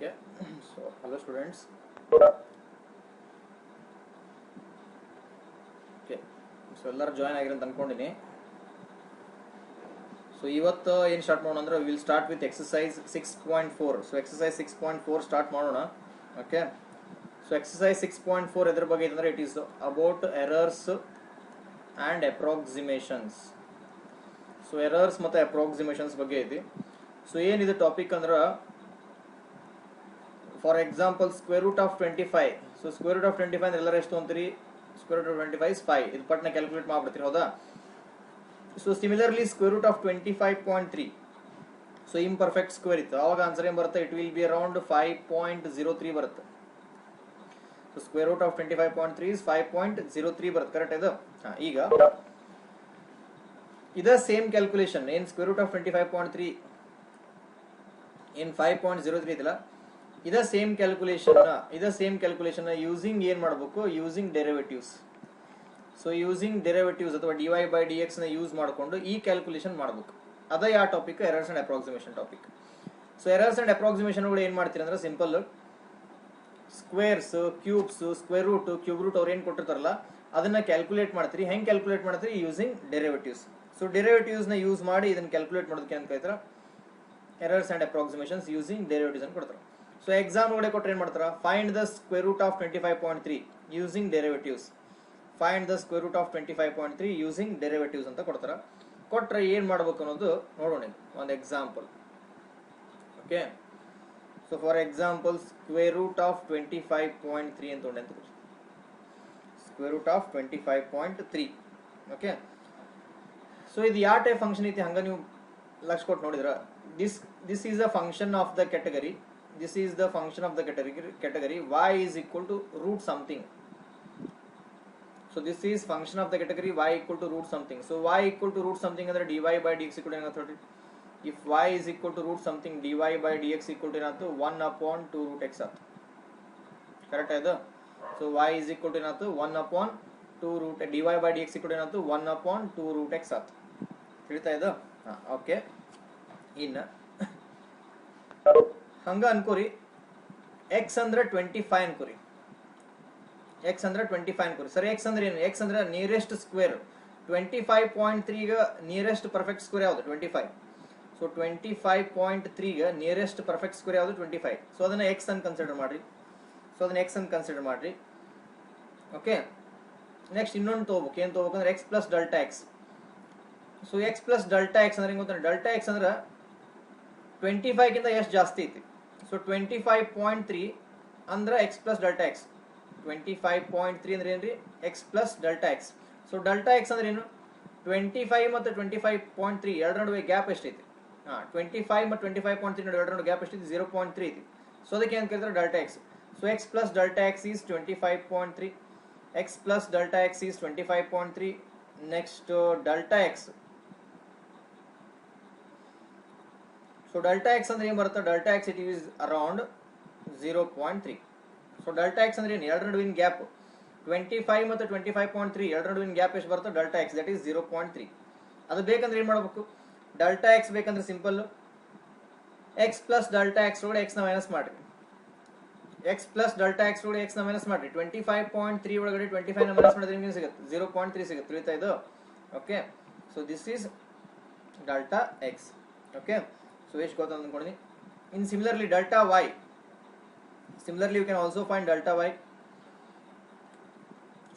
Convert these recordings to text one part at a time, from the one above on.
Okay, so hello students. Okay, so ಎಲ್ಲರೂ join ಆಗಿರಿ ಅಂತ ಅನ್ಕೊಂಡಿನಿ. ಸೊ ಇವತ್ತು ಏನು ಸ್ಟಾರ್ಟ್ ಮಾಡೋಣ ಅಂದ್ರೆ will start with exercise 6.4. So exercise 6.4 start ಮಾಡೋಣ. ಓಕೆ, ಸೊ ಎಕ್ಸಸೈಸ್ 6.4 ಎದ್ರ ಬಗ್ಗೆ ಇದೆ ಅಂದ್ರೆ it is about errors and approximations. So errors ಮತ್ತು ಅಪ್ರಾಕ್ಸಿಮೇಷನ್ಸ್ ಬಗ್ಗೆ ಐತಿ. ಸೊ ಏನಿದೆ ಟಾಪಿಕ್ ಅಂದ್ರೆ for example square root of 25. So square root of 25 ಅಂದ್ರೆ ಎಲ್ಲರೂ ಎಷ್ಟು ಅಂತೀರಿ? Square root of 25 is 5. ಇದು ಪಟ್ನ ಕ್ಯಾಲ್ಕುಲೇಟ್ ಮಾಡ್ಬಿಡ್ತೀರಿ, ಹೌದಾ? So similarly square root of 25.3. So imperfect square ಇತ್ತು, ಅವಾಗ ಆನ್ಸರ್ ಏನು ಬರುತ್ತೆ? ಇಟ್ ವಿಲ್ ಬಿ ಅರೌಂಡ್ 5.03 ಬರುತ್ತೆ. So square root of 25.3 is 5.03 ಬರುತ್ತೆ. ಕರೆಕ್ಟ್ ಇದು? ಈಗ ಇದ ಸೇಮ್ ಕ್ಯಾಲ್ಕುಲೇಷನ್ ಏನು ಸ್ಕ್ವೇರ್ ರೂಟ್ ಆಫ್ 25.3 ಏನು 5.03 ಇದಲ್ಲ, ಇದ ಸೇಮ್ ಕ್ಯಾಲ್ಕುಲೇಷನ್ ಯೂಸಿಂಗ್ ಏನು ಮಾಡಬೇಕು? Using derivatives. So using derivatives ಅಥವಾ dy by dx ನ ಯೂಸ್ ಮಾಡಿಕೊಂಡು ಈ ಕ್ಯಾಲ್ಕುಲೇಷನ್ ಮಾಡಬೇಕು. ಅದ ಯಾವ topic? Errors and approximation topic. So errors and approximation ಏನು ಮಾಡ್ತೀರಿ ಅಂದ್ರೆ simple squares, cubes, square root, cube root ಅವ್ರು ಏನು ಕೊಟ್ಟಿರ್ತಾರಲ್ಲ ಅದನ್ನ ಕ್ಯಾಲ್ಕುಲೇಟ್ ಮಾಡ್ತೀರಿ. ಹೆಂಗೆ ಕ್ಯಾಲ್ಕುಲೇಟ್ ಮಾಡ್ತೀರಿ? Using derivatives. ಸೊ ಡೆರಿವೇಟಿವ್ಸ್ ನ ಯೂಸ್ ಮಾಡಿ ಇದನ್ನ ಕ್ಯಾಲ್ಕುಲೇಟ್ ಮಾಡೋದಕ್ಕೆ ಅಂತ ಕರೀತಾರೆ errors and approximations using derivatives ಅಂತ ಕೊಡ್ತಾರೆ. ಸೊ ಎಕ್ಸಾಮ್ ಒಳಗಡೆ ಕೊಟ್ಟರೆ ಏನು ಮಾಡ್ತಾರ? Find the square root of 25.3 using derivatives. Find the square root of 25.3 using derivatives ಅಂತ ಕೊಡ್ತಾರ. ಕೊಟ್ರೆ ಏನು ಮಾಡ್ಬೇಕು ಅನ್ನೋದು ನೋಡೋಣ. ಒಂದು example. Okay, so for example square root of 25.3 ಅಂತ ಉಂಡೆ ಅಂತ square root of 25.3. Okay, so ಇದು ಯಾವ ಟೈಪ್ ಫಂಕ್ಷನ್ ಐತಿ ಹಂಗ ನೀವು ಲಕ್ಷ ಕೊಟ್ಟು ನೋಡಿದ್ರ this is a function of the category. This is the function of the category y is equal to root something. So this is function of the category y equal to root something. So y equal to root something ಅಂದ್ರೆ dy by dx equal to ಏನಾಗ್ತದೆ? If y is equal to root something, dy by dx equal to ಏನಾಗ್ತದೆ? 1 upon 2 root x ಆಗ್ತದೆ. Correct ಆಯ್ತು? So y is equal to ಏನಾಗ್ತದೆ? 1 upon 2 root dy by dx equal to ಏನಾಗ್ತದೆ? 1 upon 2 root x ಆಗ್ತದೆ. ತಿಳಿತಾ ಇದೆ? Okay, ಇನ್ನು ಹಂಗ ಅನ್ಕೋರಿ ಎಕ್ಸ್ ಅಂದ್ರೆ 25 ಅನ್ಕೋರಿ. ಎಕ್ಸ್ ಅಂದ್ರೆ 25 ಅನ್ಕೋರಿ. ಸರಿ, ಎಕ್ಸ್ ಅಂದ್ರೆ ಏನು? ಎಕ್ಸ್ ಅಂದ್ರೆ ನಿಯರೆಸ್ಟ್ ಸ್ಕ್ವೇರ್. 25.3 ಗ ನಿಯರೆಸ್ಟ್ ಪರ್ಫೆಕ್ಟ್ ಸ್ಕ್ವೇರ್ ಯಾವುದು? 25. ಸೊ 25.3 ಗ ನಿಯರೆಸ್ಟ್ ಪರ್ಫೆಕ್ಟ್ ಸ್ಕ್ವೇರ್ ಯಾವುದು? 25. ಸೊ ಅದನ್ನ ಎಕ್ಸ್ ಅಂತ ಕನ್ಸಿಡರ್ ಮಾಡ್ರಿ. ಓಕೆ, ನೆಕ್ಸ್ಟ್ ಇನ್ನೊಂದು ತಗೋಬೇಕು. ಏನು ತಗೋಬೇಕು ಅಂದ್ರೆ X plus delta X. So X plus delta x ಅಂದ್ರೆ ಗೊತ್ತ? ಡೆಲ್ಟಾ ಎಕ್ಸ್ ಅಂದ್ರೆ 25 ಗಿಂತ ಎಷ್ಟು ಜಾಸ್ತಿ ಐತಿ? ಸೊ 25.3 ಅಂದ್ರೆ ಎಕ್ಸ್ ಪ್ಲಸ್ ಡೆಲ್ಟಾ ಎಕ್ಸ್. 25.3 ಅಂದ್ರೆ ಏನ್ರಿ? X plus delta X. So delta x ಅಂದ್ರೆ ಏನು? 25 ಮತ್ತು 25.3 ಎರಡರ ನಡುವೆ ಗ್ಯಾಪ್ ಎಷ್ಟೈತಿ? 25 ಮತ್ತು 25.3 ನಡುವೆ ಎರಡರ ನಡುವೆ ಗ್ಯಾಪ್ ಎಷ್ಟೈತಿ? 0.3 ಐತಿ. ಸೊ ಅದಕ್ಕೆ ಏನು ಕರೀತಾರೆ? Delta X. So X plus delta X is 25.3. X plus delta X is 25.3. Next delta X. So delta x ಅಂದ್ರೆ ಏನು ಬರುತ್ತೆ? Delta X it is around 0.3. So delta x ಅಂದ್ರೆ ಏನು? ಎರಡರ ನಡುವಿನ ಗ್ಯಾಪ್ 25 ಮತ್ತು 25.3 ಎರಡರ ನಡುವಿನ ಗ್ಯಾಪ್ ಎಷ್ಟು ಬರುತ್ತೆ? Delta X that is 0.3. ಅದು ಬೇಕಂದ್ರೆ ಏನು ಮಾಡಬೇಕು? ಡೆಲ್ಟಾ ಎಕ್ಸ್ ಬೇಕಂದ್ರೆ simple X plus delta X ಒಳಗಡೆ ಎಕ್ಸ್ ನ ಮೈನಸ್ ಮಾಡಿರಿ. ಎಕ್ಸ್ ಪ್ಲಸ್ ಡೆಲ್ಟಾ ಎಕ್ಸ್ ಒಳಗಡೆ ಎಕ್ಸ್ ನ ಮೈನಸ್ ಮಾಡಿರಿ. 25.3 ಒಳಗಡೆ 25 ನ ಮೈನಸ್ ಮಾಡಿದ್ರೆ ನಿಮಗೆ ಸಿಗುತ್ತೆ 0.3 ಸಿಗುತ್ತೆ. ತಿಳಿತಾ ಇದು? Okay, so this is delta x. Okay, so ಎಷ್ಟು ಗೊತ್ತ ಅಂದ್ಕೊಂಡಿನಿ. In similarly delta y, similarly you can also find delta y.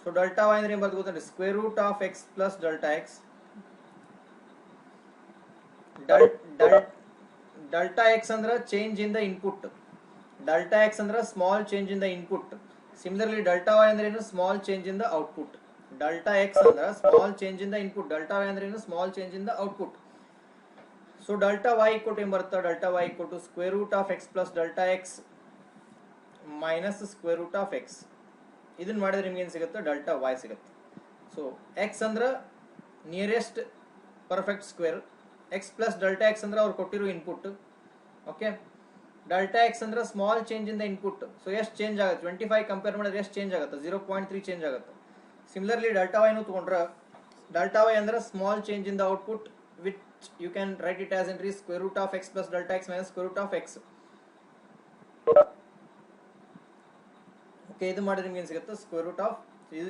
So delta y ಅಂದ್ರೆ ಏನು ಬರ್ತದೆ ಗೊತ್ತಂದ್ರೆ square root of x plus delta x. Delta x ಅಂದ್ರೆ change in the input. Delta x ಅಂದ್ರೆ small change in the input. Similarly delta y ಅಂದ್ರೆ ಏನು? Small change in the output. Delta x ಅಂದ್ರೆ small change in the input. Delta y ಅಂದ್ರೆ ಏನು? Small change in the output. So delta y equal to ಏನು ಬರುತ್ತೆ? Delta y equal to square root of x plus delta x minus square root of x. ಇದನ್ನ ಮಾಡಿದ್ರೆ ನಿಮ್ಗೆ ಏನು ಸಿಗುತ್ತೆ? Delta y ಸಿಗುತ್ತೆ. ಸೊ ಎಕ್ಸ್ ಅಂದ್ರೆ nearest perfect square. X plus delta x ಅಂದ್ರೆ ಅವ್ರು ಕೊಟ್ಟಿರೋ ಇನ್ಪುಟ್. ಓಕೆ, ಡೆಲ್ಟಾ ಎಕ್ಸ್ ಅಂದ್ರೆ small change in the input. So ಎಷ್ಟು ಚೇಂಜ್ ಆಗುತ್ತೆ? 25 ಕಂಪೇರ್ ಮಾಡಿದ್ರೆ ಎಷ್ಟು ಚೇಂಜ್ ಆಗುತ್ತೆ? 0.3 ಚೇಂಜ್ ಆಗುತ್ತೆ. ಸಿಮಿಲರ್ಲಿ ಡೆಲ್ಟಾ y ನು ತಗೊಂಡ್ರೆ ಡೆಲ್ಟಾ y ಅಂದ್ರೆ small change in the output which you can write it as entry square root of x plus delta x minus square root of x. Okay, ಇದು ಮಾಡಿದ್ರೆ ನಿಮ್ಗೆ ಏನು ಸಿಗುತ್ತೆ, square root of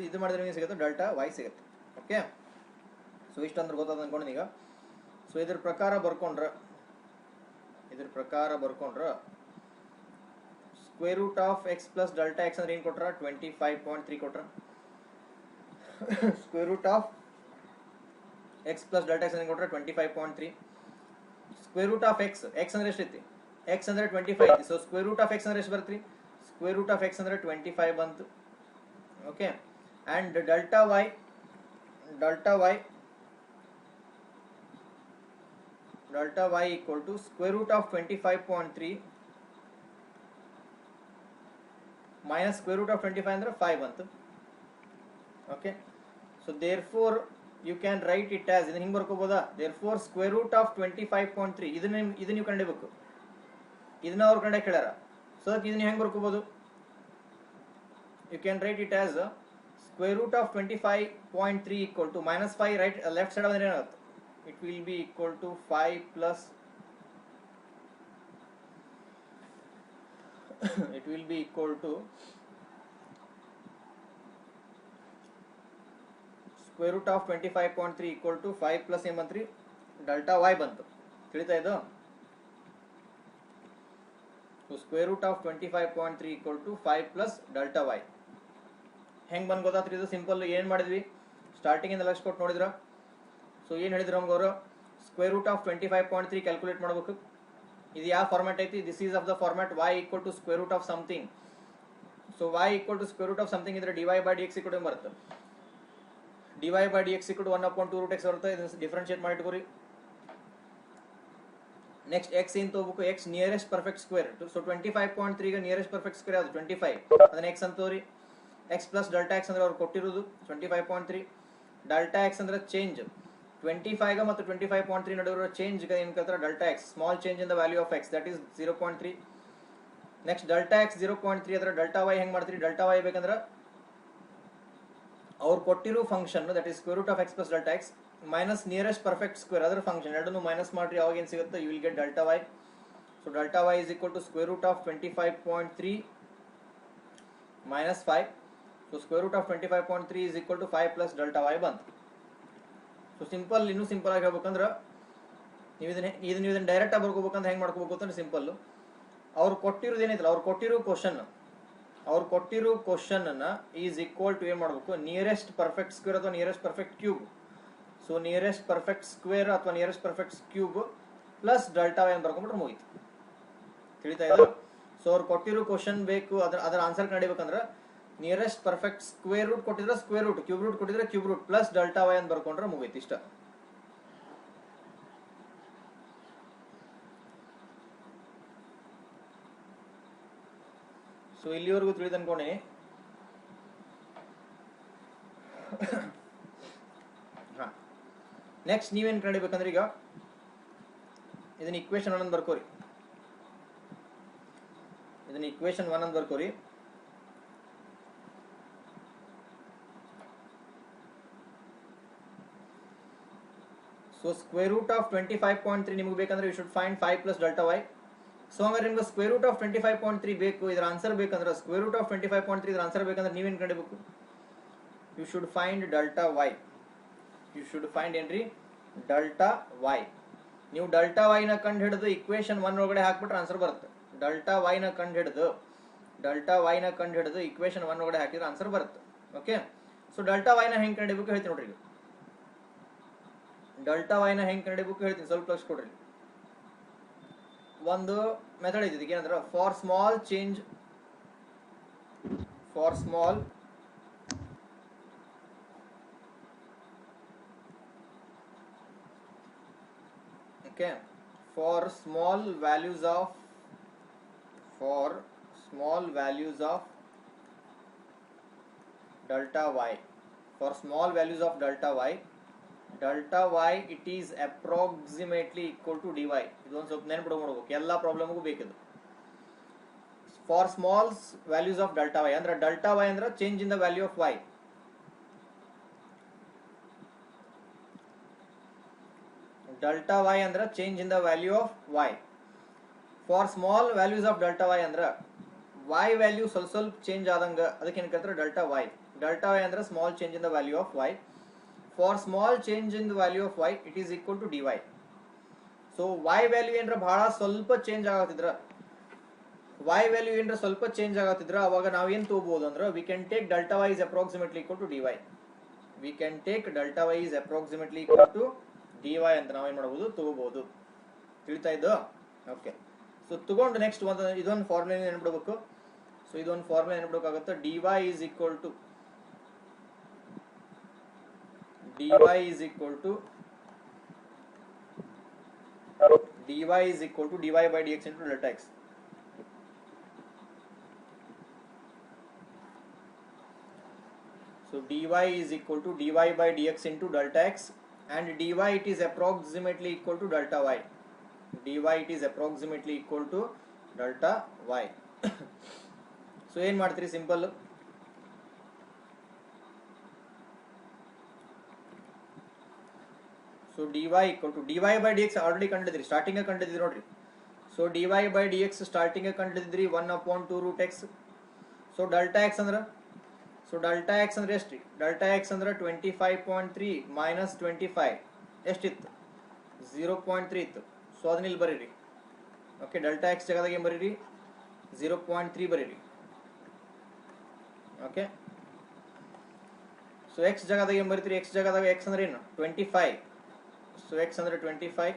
ಇದು ಮಾಡಿದ್ರೆ ನಿಮ್ಗೆ ಸಿಗುತ್ತೆ ಡೆಲ್ಟಾ ವೈ ಸಿಗುತ್ತೆ. ಓಕೆ, ಸೊ ಇಷ್ಟು ಅಂದ್ರೆ ಗೊತ್ತಾದ ಅನ್ಕೊಂಡು ಈಗ. ಸೊ ಇದ್ರ ಪ್ರಕಾರ ಬರ್ಕೊಂಡ್ರೆ square root of x plus delta x ಅಂದ್ರೆ ಏನು ಕೊಟ್ರ, 25.3 ಕೊಟ್ರ. Square root of x plus delta x ಅಂದ್ರೆ ಕೊಟ್ರೆ 25.3. ಸ್ಕ್ವೇರ್ ರೂಟ್ ಆಫ್ ಎಕ್ಸ್ ಅಂದ್ರೆ ಎಷ್ಟೈತಿ, ಎಕ್ಸ್ ಅಂದ್ರೆ 25 ಐತಿ. So square root of x ಅಂದ್ರೆ ಎಷ್ಟು ಬರ್ತ್ರಿ, ಸ್ಕ್ವೇರ್ ರೂಟ್ ಆಫ್ ಎಕ್ಸ್ ಅಂದ್ರೆ 25 ಬಂತು. Okay, and delta y equal to square root of 25.3 minus square root of 25 ಅಂದ್ರೆ 5 ಬಂತು. Okay, so therefore you can write it as, ಇದನ್ನ ಹಿಂಗೆ ಬರ್ಕೋಬೋದಾ, therefore square root of 25.3 ಇದನ್ನ ನೀವು ಕಂಡಿಬೇಕು, ಇದನ್ನ ಅವ್ರು ಕಂಡ ಕೇಳ್ಯಾರ. ಸೊ ಅದಕ್ಕೆ ಇದನ್ನ ಹೆಂಗೆ ಬರ್ಕೋಬಹುದು, you can write it as square root of 25.3 equal to minus 5, right left side ಅಂದ್ರೆ ಏನಾಗುತ್ತೆ, it will be equal to 5 plus it will be equal to square root of 25.3 equal to 5 plus ಏನು ಬಂತ್ರಿ, delta y ಬಂತು. ತಿಳಿತಾ ಇದು? So square root of 25.3 equal to 5 plus delta y. ಹೆಂಗೆ ಬಂದು ಗೊತ್ತಾತ್ರಿ ಇದು? Simple ಏನು ಮಾಡಿದ್ವಿ, ಸ್ಟಾರ್ಟಿಂಗ್ ಇಂದ ಲಕ್ಷ ಕೊಟ್ಟು ನೋಡಿದ್ರ. ಸೊ ಏನು ಹೇಳಿದ್ರು ನಮ್ಗೆ ಅವರು, ಸ್ಕ್ವೇರ್ ರೂಟ್ ಆಫ್ 25.3 ಕ್ಯಾಲ್ಕುಲೇಟ್ ಮಾಡಬೇಕು. ಇದು ಯಾವ ಫಾರ್ಮ್ಯಾಟ್ ಐತಿ, this is of the format y equal to square root of something. So y equal to square root of something ಇದ್ರೆ dy ಬೈ dx ಈಕ್ವಲ್ ಬರುತ್ತೆ, dy by dx equal 1/2 root x ಬರುತ್ತೆ. ಇದನ್ನ differentiate ಮಾಡಿ ಇಟ್ಕೋರಿ. Next x ಏನು ತಗೋಬೇಕು, x nearest perfect square. So 25.3 ಗೆ nearest perfect square ಯಾವುದು, 25, ಅದನ್ನ x ಅಂತ ತಗೋರಿ. x ಪ್ಲಸ್ ಡೆಲ್ಟಾ x ಅಂದ್ರೆ ಅವ್ರು ಕೊಟ್ಟಿರೋದು 25.3, ಡೆಲ್ಟಾ x ಅಂದ್ರೆ ಚೇಂಜ್ 25 ಮತ್ತು 25.3 ನಡುವಿರೋ ಚೇಂಜ್ ಏನು ಕೇಳ್ತಾರೆ, delta X, small change in the value of X, that is 0.3. Next delta X 0.3 ಅದರ ಡೆಲ್ಟಾ ವೈ ಹೆಂಗೆ ಮಾಡ್ತೀರಿ, ಡೆಲ್ಟಾ ವೈ ಬೇಕಂದ್ರೆ ಅವ್ರು ಕೊಟ್ಟಿರೋ function that is square root of x plus delta x minus nearest perfect square ಅದರ function ಎರಡನ್ನು minus ಮಾಡ್ರಿ, ಅವಾಗ ಏನು ಸಿಗುತ್ತೆ, you will get delta y. So delta y is equal to square root of 25.3 minus 5. So square root of 25.3 is equal to 5 plus delta y ಬಂತು. ಸೊ simple, ಇನ್ನೂ simple ಆಗಿ ಹೇಳ್ಬೇಕಂದ್ರೆ ನೀವು ಇದನ್ನ ಡೈರೆಕ್ಟ್ ಆಗಿ ಬರ್ಕೋಬೇಕಂದ್ರೆ ಹೆಂಗೆ ಮಾಡ್ಕೋಬೇಕು ಅಂತಂದ್ರೆ ಸಿಂಪಲ್, ಅವ್ರು ಕೊಟ್ಟಿರೋದು ಏನೈತಲ್ಲ, ಅವ್ರು ಕೊಟ್ಟಿರೋ ಕ್ವಶನ್ ಅನ್ನ ಈಸ್ ಈಕ್ವಲ್ ಟು ಏನು ಮಾಡಬೇಕು, ನಿಯರೆಸ್ಟ್ ಪರ್ಫೆಕ್ಟ್ ಸ್ಕ್ವೇರ್ ಅಥವಾ nearest perfect cube. So nearest perfect square ಅಥವಾ nearest perfect cube plus delta y ಅಂತ ಬರ್ಕೊಂಡ್ಬಿಟ್ರೆ ಮುಗೀತು. ತಿಳಿತಾ ಇದೆ? ಸೊ ಅವ್ರು ಕೊಟ್ಟಿರೋ ಕ್ವಶನ್ ಬೇಕು, ಅದರ ಆನ್ಸರ್ ಕಂಡಿಬೇಕಂದ್ರೆ ನಿಯರೆಸ್ಟ್ ಪರ್ಫೆಕ್ಟ್ ಸ್ಕ್ವೇರ್ ರೂಟ್ ಕೊಟ್ಟಿದ್ರೆ ಸ್ಕ್ವೇರ್ ರೂಟ್, ಕ್ಯೂಬ್ ರೂಟ್ ಕೊಟ್ಟಿದ್ರೆ cube root plus delta y ಅಂತ ಬರ್ಕೊಂಡ್ರೆ ಮುಗೀತು, ಇಷ್ಟ. ಸೊ ಇಲ್ಲಿವರೆಗೂ ತಿಳಿದು ಅನ್ಕೊಂಡಿ. ಹಾ, ನೆಕ್ಸ್ಟ್ ನೀವೇನು ಕಂಡಿಬೇಕಂದ್ರೆ ಈಗ ಇದನ್ನ ಇಕ್ವೇಶನ್ 1 ಅಂತ ಬರ್ಕೋರಿ. ಇದನ್ನ ಇಕ್ವೇಶನ್ 1 ಅಂತ ಬರ್ಕೋರಿ. ಸೊ ಸ್ಕ್ವೇರ್ ರೂಟ್ ಆಫ್ 25.3 ನಿಮಗೆ ಬೇಕಂದ್ರೆ you should find 5 plus delta y. So ಹಂಗಾರೆ ನಿಮ್ಗೆ ಸ್ಕ್ವೇರ್ ರೂಟ್ ಆಫ್ 25.3 ಬೇಕು, ಇದರ ಆನ್ಸರ್ ಬೇಕಂದ್ರೆ ಸ್ಕ್ವೇರ್ ರೂಟ್ ಆಫ್ 25.3 ಇದರ ಆನ್ಸರ್ ಬೇಕಂದ್ರೆ ನೀವೇನು ಕಂಡಿಬೇಕು, you should find delta y. You should find ಏನ್ರಿ, ಡೆಲ್ಟಾ ವೈ. ನೀವು ಡೆಲ್ಟಾ ವೈನ ಕಂಡು ಹಿಡಿದು ಇಕ್ವೇಶನ್ 1 ಒಳಗಡೆ ಹಾಕ್ಬಿಟ್ರೆ ಆನ್ಸರ್ ಬರುತ್ತೆ. ಡೆಲ್ಟಾ ವೈನ ಕಂಡು ಹಿಡಿದು ಇಕ್ವೇಶನ್ 1 ಒಳಗಡೆ ಹಾಕಿದ್ರೆ ಆನ್ಸರ್ ಬರುತ್ತೆ. ಓಕೆ, ಸೊ ಡೆಲ್ಟಾ ವೈನ ಹೆಂಗೆ ಕಂಡಿಬೇಕು ಹೇಳ್ತೀನಿ ನೋಡ್ರಿ. ಡೆಲ್ಟಾ ವೈನ ಹೆಂಗೆ ಕಂಡಿಬೇಕು ಹೇಳ್ತೀನಿ, ಸ್ವಲ್ಪ ಲಕ್ಷ ಕೊಡ್ರಿ. ಒಂದು ಮೆಥಡ್ ಇದೆ, ಏನಂದ್ರೆ for small change okay, for small values of delta y, delta y it is approximately equal to dy. ಇದೊಂದು ಸ್ವಲ್ಪ ನೆನಪಿಡ್ಬೇಕು, ಎಲ್ಲ ಪ್ರಾಬ್ಲಮ್ಗೂ ಬೇಕಿದು. For small values of delta y ಅಂದ್ರೆ ಡೆಲ್ಟಾ ವೈ ಅಂದ್ರೆ change in the value of y. Delta y ಅಂದ್ರೆ change in the value of y. For small values of delta y ಅಂದ್ರೆ y ವ್ಯಾಲ್ಯೂ ಸ್ವಲ್ಪ ಸ್ವಲ್ಪ ಚೇಂಜ್ ಆದಂಗ ಅದಕ್ಕೆ ಏನು ಕರೀತಾರೆ ಡೆಲ್ಟಾ ವೈ ಅಂದ್ರೆ small change in the value of y. For small change in the value of y it is equal to dy. So y value ಏನ್ರ ಬಹಳ ಸ್ವಲ್ಪ ಚೇಂಜ್ ಆಗತ್ತಿದ್ರ ಅವಾಗ ನಾವೇನು ತಗೋಬಹುದು ಅಂದ್ರೆ we can take delta y is approximately equal to dy. We can take delta y is approximately equal to dy ಅಂತ ನಾವೇನು ಮಾಡಬಹುದು ತಗೋಬಹುದು. ತಿಳಿತಾ ಇದ್ದು ಓಕೆ. ಸೊ ತಗೊಂಡು ನೆಕ್ಸ್ಟ್ ಇದೊಂದು ಫಾರ್ಮುಲಾ ನೆನ್ಬಿಡ್ಬೇಕು. ಸೊ ಇದೊಂದು formula ನೆನ್ಬಿಡಬೇಕಾಗುತ್ತೆ. dy is equal to dy is equal to dy by dx into delta x. So dy is equal to dy by dx into delta x, and dy it is approximately equal to delta y. dy it is approximately equal to delta y. So ಏನು ಮಾಡ್ತೀರಿ simple, so dy equal to dy by dx already ಕಂಡಿದ್ರಿ, starting ಕಂಡಿದ್ರಿ ನೋಡ್ರಿ. So dy by dx starting ಕಂಡಿದ್ರಿ 1/2 root x. So delta x ಅಂದ್ರೆ ಎಷ್ಟು? Delta x ಅಂದ್ರೆ 25.3 minus 25 ಎಷ್ಟಿತ್ತು? 0.3 ಇತ್ತು. ಸೊ ಅದನ್ನ ಇಲ್ಲಿ ಬರೀರಿ. ಓಕೆ, ಡೆಲ್ಟಾ x ಜಾಗದಾಗ ಏನು ಬರೀರಿ? 0.3 ಬರೀರಿ. ಓಕೆ, ಸೊ x ಜಾಗದಾಗ ಏನು ಬರೀತೀರಿ? x ಜಾಗದಾಗ x ಅಂದ್ರೆ ಏನು? 25. ಸೊ x ಅಂದ್ರೆ 25.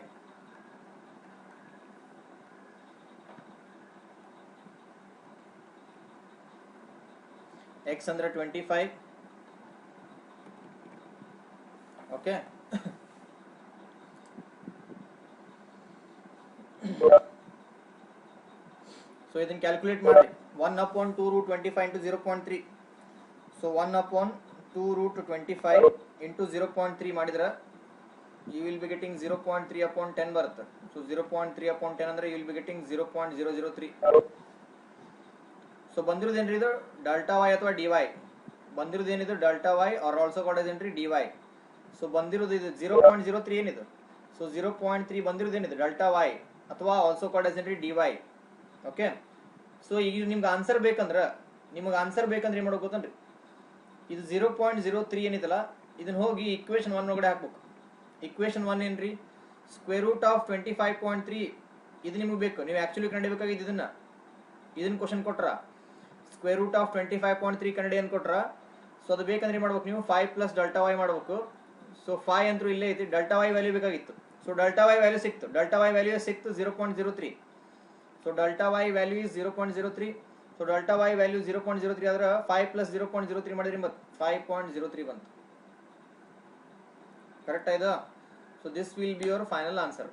x ಅಂದ್ರೆ 25. ಓಕೆ, ಸೊ ಇದನ್ನ ಕ್ಯಾಲ್ಕುಲೇಟ್ ಮಾಡಿ. 1/2 root 25 into 0.3. So 1/2 root 25 into 0.3 ಮಾಡಿದ್ರೆ you will be getting 0.3/10 ಬರುತ್ತೆ. ಸೊ 0.3/10 ಅಂದ್ರೆ you will be getting 0.003. So ಬಂದಿರೋದೇನ್ರಿ ಇದು? ಡೆಲ್ಟಾ y ಅಥವಾ dy. ಬಂದಿರೋದೇನಿದು? Delta y or also called as ಏನ್ರಿ dy. ಸೊ ಬಂದಿರೋದು ಇದು 0.03 ಏನಿದು? ಸೊ 0.3 ಬಂದಿರೋದೇನಿದೆ? ಡೆಲ್ಟಾ y ಅಥವಾ ಆಲ್ಸೋ ಕಾಲ್ಡ್ ಆಸ್ ಏನ್ರಿ dy. ಓಕೆ, ಸೊ ಈಗ ನಿಮ್ಗೆ ಆನ್ಸರ್ ಬೇಕಂದ್ರೆ ಏನು ಮಾಡೋಕೆ ಗೊತ್ತನ್ರಿ? ಇದು 0.03 ಏನಿದಲ್ಲ ಇದನ್ನ ಹೋಗಿ ಇಕ್ವೇಶನ್ 1 ಒಳಗಡೆ ಹಾಕ್ಬೇಕು. ಇಕ್ವೇಶನ್ 1 ಏನ್ರಿ? Square root of 25.3. ಇದು ನಿಮಗೆ ಬೇಕು. ನೀವು ಆಕ್ಚುಲಿ ಕಂಡಿಬೇಕಾಗಿದ್ದು ಇದನ್ನ ಕ್ವಶನ್ ಕೊಟ್ರ ಸ್ಕ್ವೇರ್ ರೂಟ್ ಆಫ್ 25.3 ಕನ್ನಡ ಏನು ಕೊಟ್ರ. ಸೊ ಅದು ಬೇಕಂದ್ರೆ ಮಾಡ್ಬೇಕು ನೀವು 5 plus ಡೆಲ್ಟಾ y ಮಾಡಬೇಕು. ಸೊ 5 ಅಂತೂ ಇಲ್ಲೇ ಐತಿ. ಡೆಲ್ಟಾ y ವ್ಯಾಲ್ಯೂ ಬೇಕಾಗಿತ್ತು. ಸೊ ಡೆಲ್ಟಾ y ವ್ಯಾಲ್ಯೂ ಸಿಕ್ತು. 0.03. So delta y value is 0.03. So delta y value 0.03 ಆದ್ರೆ 5 plus 0.03 ಮಾಡಿದ್ರಿ ಮತ್ತೆ 5.03 ಬಂತು. ಕರೆಕ್ಟ್ ಆಯ್ತಾ? So this will be your final answer.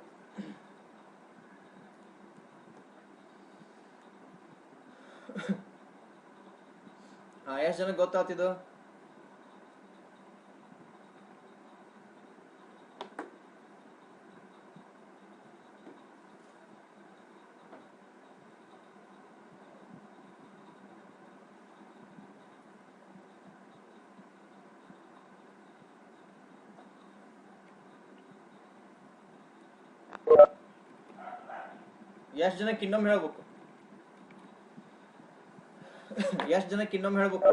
ಎಷ್ಟು ಜನಕ್ಕೆ ಗೊತ್ತಾಗ್ತಿದ್ದು? ಎಷ್ಟು ಜನಕ್ಕೆ ಇನ್ನೊಮ್ಮೆ ಹೇಳ್ಬೇಕು? ಎಷ್ಟು ಜನಕ್ಕೆ ಇನ್ನೊಮ್ಮೆ ಹೇಳ್ಬೇಕು?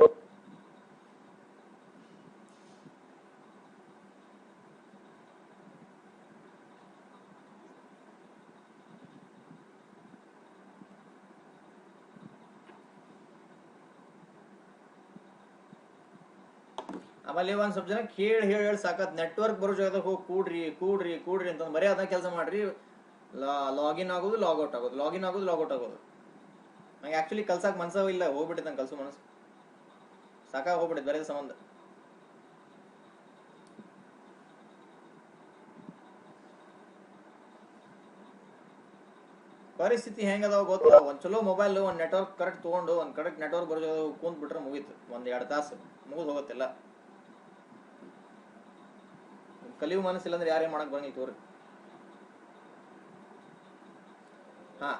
ಆಮೇಲೆ ಒಂದ್ ಸ್ವಲ್ಪ ಜನ ಹೇಳಿ ಸಾಕತ್. ನೆಟ್ವರ್ಕ್ ಬರೋ ಜಾಗದಾಗ ಹೋಗಿ ಕೂಡ್ರಿ ಅಂತ ಬರೀ ಅದನ್ನ ಕೆಲಸ ಮಾಡ್ರಿ. ಲಾಗಿನ್ ಆಗೋದು ಲಾಗೌಟ್ ಆಗೋದು, ನಂಗೆ ಆಕ್ಚುಲಿ ಕಲ್ಸಕ್ ಮನ್ಸ ಇಲ್ಲ, ಹೋಗ್ಬಿಟ್ಟಿದ್ದೆ ನಂಗೆ ಕಲ್ಸೋ ಮನಸ್ಸು, ಸಾಕಾಗಿ ಹೋಗ್ಬಿಟ್ಟಿದ್ ಬೇರೆ ಸಂಬಂಧ. ಪರಿಸ್ಥಿತಿ ಹೆಂಗದಾವ ಗೊತ್ತ? ಒಂದ್ ಚಲೋ ಮೊಬೈಲ್, ಒಂದ್ ನೆಟ್ವರ್ಕ್ ಕರೆಕ್ಟ್ ತಗೊಂಡು ಒಂದ್ ಕರೆಕ್ಟ್ ನೆಟ್ವರ್ಕ್ ಬರೋ ಜಾಗ ಕುಂತ್ ಬಿಟ್ರೆ ಮುಗೀತು. 1-2 ತಾಸು ಮುಗಿದು ಹೋಗತ್ತಿಲ್ಲ. ಕಲಿಯು ಮನಸ್ಸಿಲ್ಲ ಅಂದ್ರೆ ಯಾರೇ ಮಾಡಕ್ ಬರಂಗಿಲ್ಲ ತೋರಿ. ಹಾ,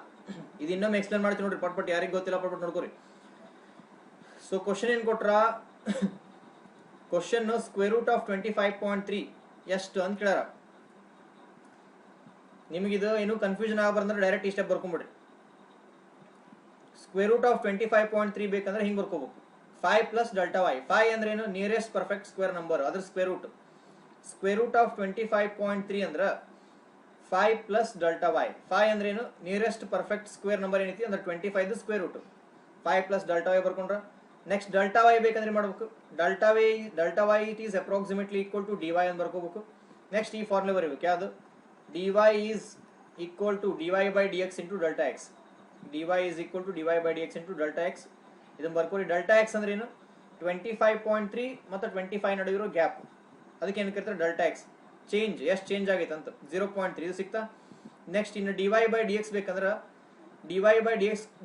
ಇದು ಇನ್ನೊಮ್ಮೆ ಎಕ್ಸ್ಪ್ಲೇನ್ ಮಾಡ್ತೀನಿ ನೋಡ್ರಿ ಪಟ್ ಯಾರಿಗೆ ಗೊತ್ತಿಲ್ಲ ಪಟ್ ನೋಡ್ಕೋರಿ. ಸೊ ಕ್ವಶನ್ ಏನ್ ಕೊಟ್ರ? ಕ್ವಶನ್ ಸ್ಕ್ವೇರ್ ರೂಟ್ ಆಫ್ 25.3 ಎಷ್ಟು ಅಂತ ಕೇಳ್ಯಾರ. ನಿಮಗಿದು ಏನು ಕನ್ಫ್ಯೂಷನ್ ಆಗಬಾರ್ದಂದ್ರೆ ಡೈರೆಕ್ಟ್ ಈ ಸ್ಟೆಪ್ ಬರ್ಕೊಂಡ್ಬಿಡ್ರಿ. ಸ್ಕ್ವೇರ್ ರೂಟ್ ಆಫ್ 25.3 ಬೇಕಂದ್ರೆ ಹಿಂಗೆ ಬರ್ಕೋಬೇಕು 5 ಪ್ಲಸ್ ಡೆಲ್ಟಾ ವೈ. 5 ಅಂದ್ರೆ ಏನು, ನಿಯರೆಸ್ಟ್ ಪರ್ಫೆಕ್ಟ್ ಸ್ಕ್ವೇರ್ ನಂಬರ್, ಅದ್ರ square root. Square root of 25.3 ಅಂದ್ರೆ 5 ಪ್ಲಸ್ ಡೆಲ್ಟಾ ವೈ. 5 ಅಂದ್ರೆ ಏನು, ನಿಯರೆಸ್ಟ್ ಪರ್ಫೆಕ್ಟ್ ಸ್ಕ್ವೇರ್ ನಂಬರ್ ಏನೈತಿ ಅಂದ್ರೆ 25 square root. 5 plus delta y ಬರ್ಕೊಂಡ್ರ ನೆಕ್ಸ್ಟ್ ಡೆಲ್ಟಾ ವೈ ಬೇಕಂದ್ರೆ ಮಾಡ್ಬೇಕು, delta Y it is approximately equal to D y ಅಂತ ಬರ್ಕೋಬೇಕು. ನೆಕ್ಸ್ಟ್ ಈ ಫಾರ್ಮುಲಾ ಬರೀಬೇಕು, ಯಾವುದು, d y is equal to D y by d x into delta x. D y is equal to D y by d x into delta x. ಇದನ್ನು ಬರ್ಕೋರಿ. Delta x ಅಂದ್ರೆ ಏನು, 25.3 ಮತ್ತು 25 ನಡುವಿರೋ ಗ್ಯಾಪ್, ಅದಕ್ಕೆ ಏನು ಕರೀತಾರೆ ಡೆಲ್ಟಾ ಎಕ್ಸ್. ಚೇಂಜ್ ಎಷ್ಟು change ಆಗೈತೆ ಅಂತ 0.3 ಇದು ಸಿಗ್ತಾ. ನೆಕ್ಸ್ಟ್ ಇನ್ನು d y by d x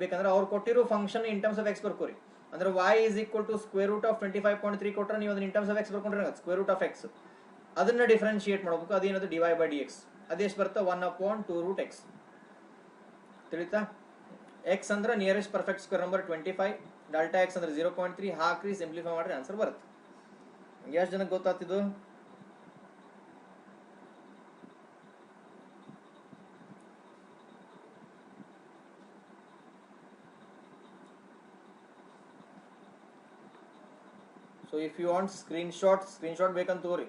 ಬೇಕಂದ್ರೆ ಅವ್ರು ಕೊಟ್ಟಿರೋ function in terms of x ಬರ್ಕೋರಿ. ಅಂದ್ರೆ y is equal to square root of 25.3 ಕೊಟ್ಟರೆ ನೀವು ಅದನ್ನ ಇನ್ ಟರ್ಮ್ಸ್ ಆಫ್ ಎಕ್ಸ್ ಬರ್ಕೊಂಡ್ರೆ ಸ್ಕ್ವೇರ್ ರೂಟ್ ಆಫ್ ಎಕ್ಸ್, ಅದನ್ನ ಡಿಫ್ರೆನ್ಶಿಯೇಟ್ ಮಾಡಬೇಕು. ಅದೇನದು d y by d x. ಅದೆಷ್ಟು ಬರುತ್ತೆ, 1/2 ರೂಟ್ ಎಕ್ಸ್. ತಿಳಿತಾ. ಎಕ್ಸ್ ಅಂದ್ರೆ nearest perfect square number 25, delta x ಅಂದ್ರೆ 0.3 ಹಾಕ್ರಿ, ಸಿಂಪ್ಲಿಫೈ ಮಾಡ್ರಿ, ಆನ್ಸರ್ ಬರುತ್ತೆ. ಎಷ್ಟು ಜನಕ್ಕೆ ಗೊತ್ತಾಗ್ತಿದ್ದು? So if you want screenshot ಬೇಕಂತ ತಗೋರಿ.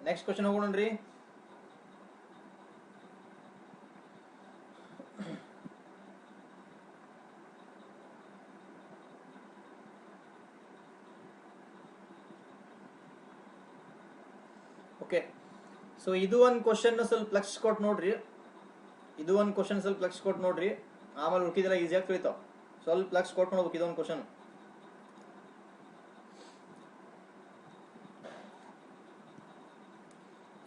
ನೆಕ್ಸ್ಟ್ ಕ್ವಶನ್ ಹೋಗೋಣ್ರಿ. ಓಕೆ, ಸೊ ಇದು ಒಂದು ಕ್ವಶನ್ ಸ್ವಲ್ಪ ಲಕ್ಷ ಕೊಟ್ಟು ನೋಡ್ರಿ. ಆಮೇಲೆ ಉಳ್ಕಿದೆಲ್ಲ ಈಸಿಯಾಗಿ ತಿಳಿತಾವ. ಸ್ವಲ್ಪ ಲಕ್ಷ ಕೊಟ್ಟು ನೋಡ್ಬೇಕು ಇದೊಂದು question.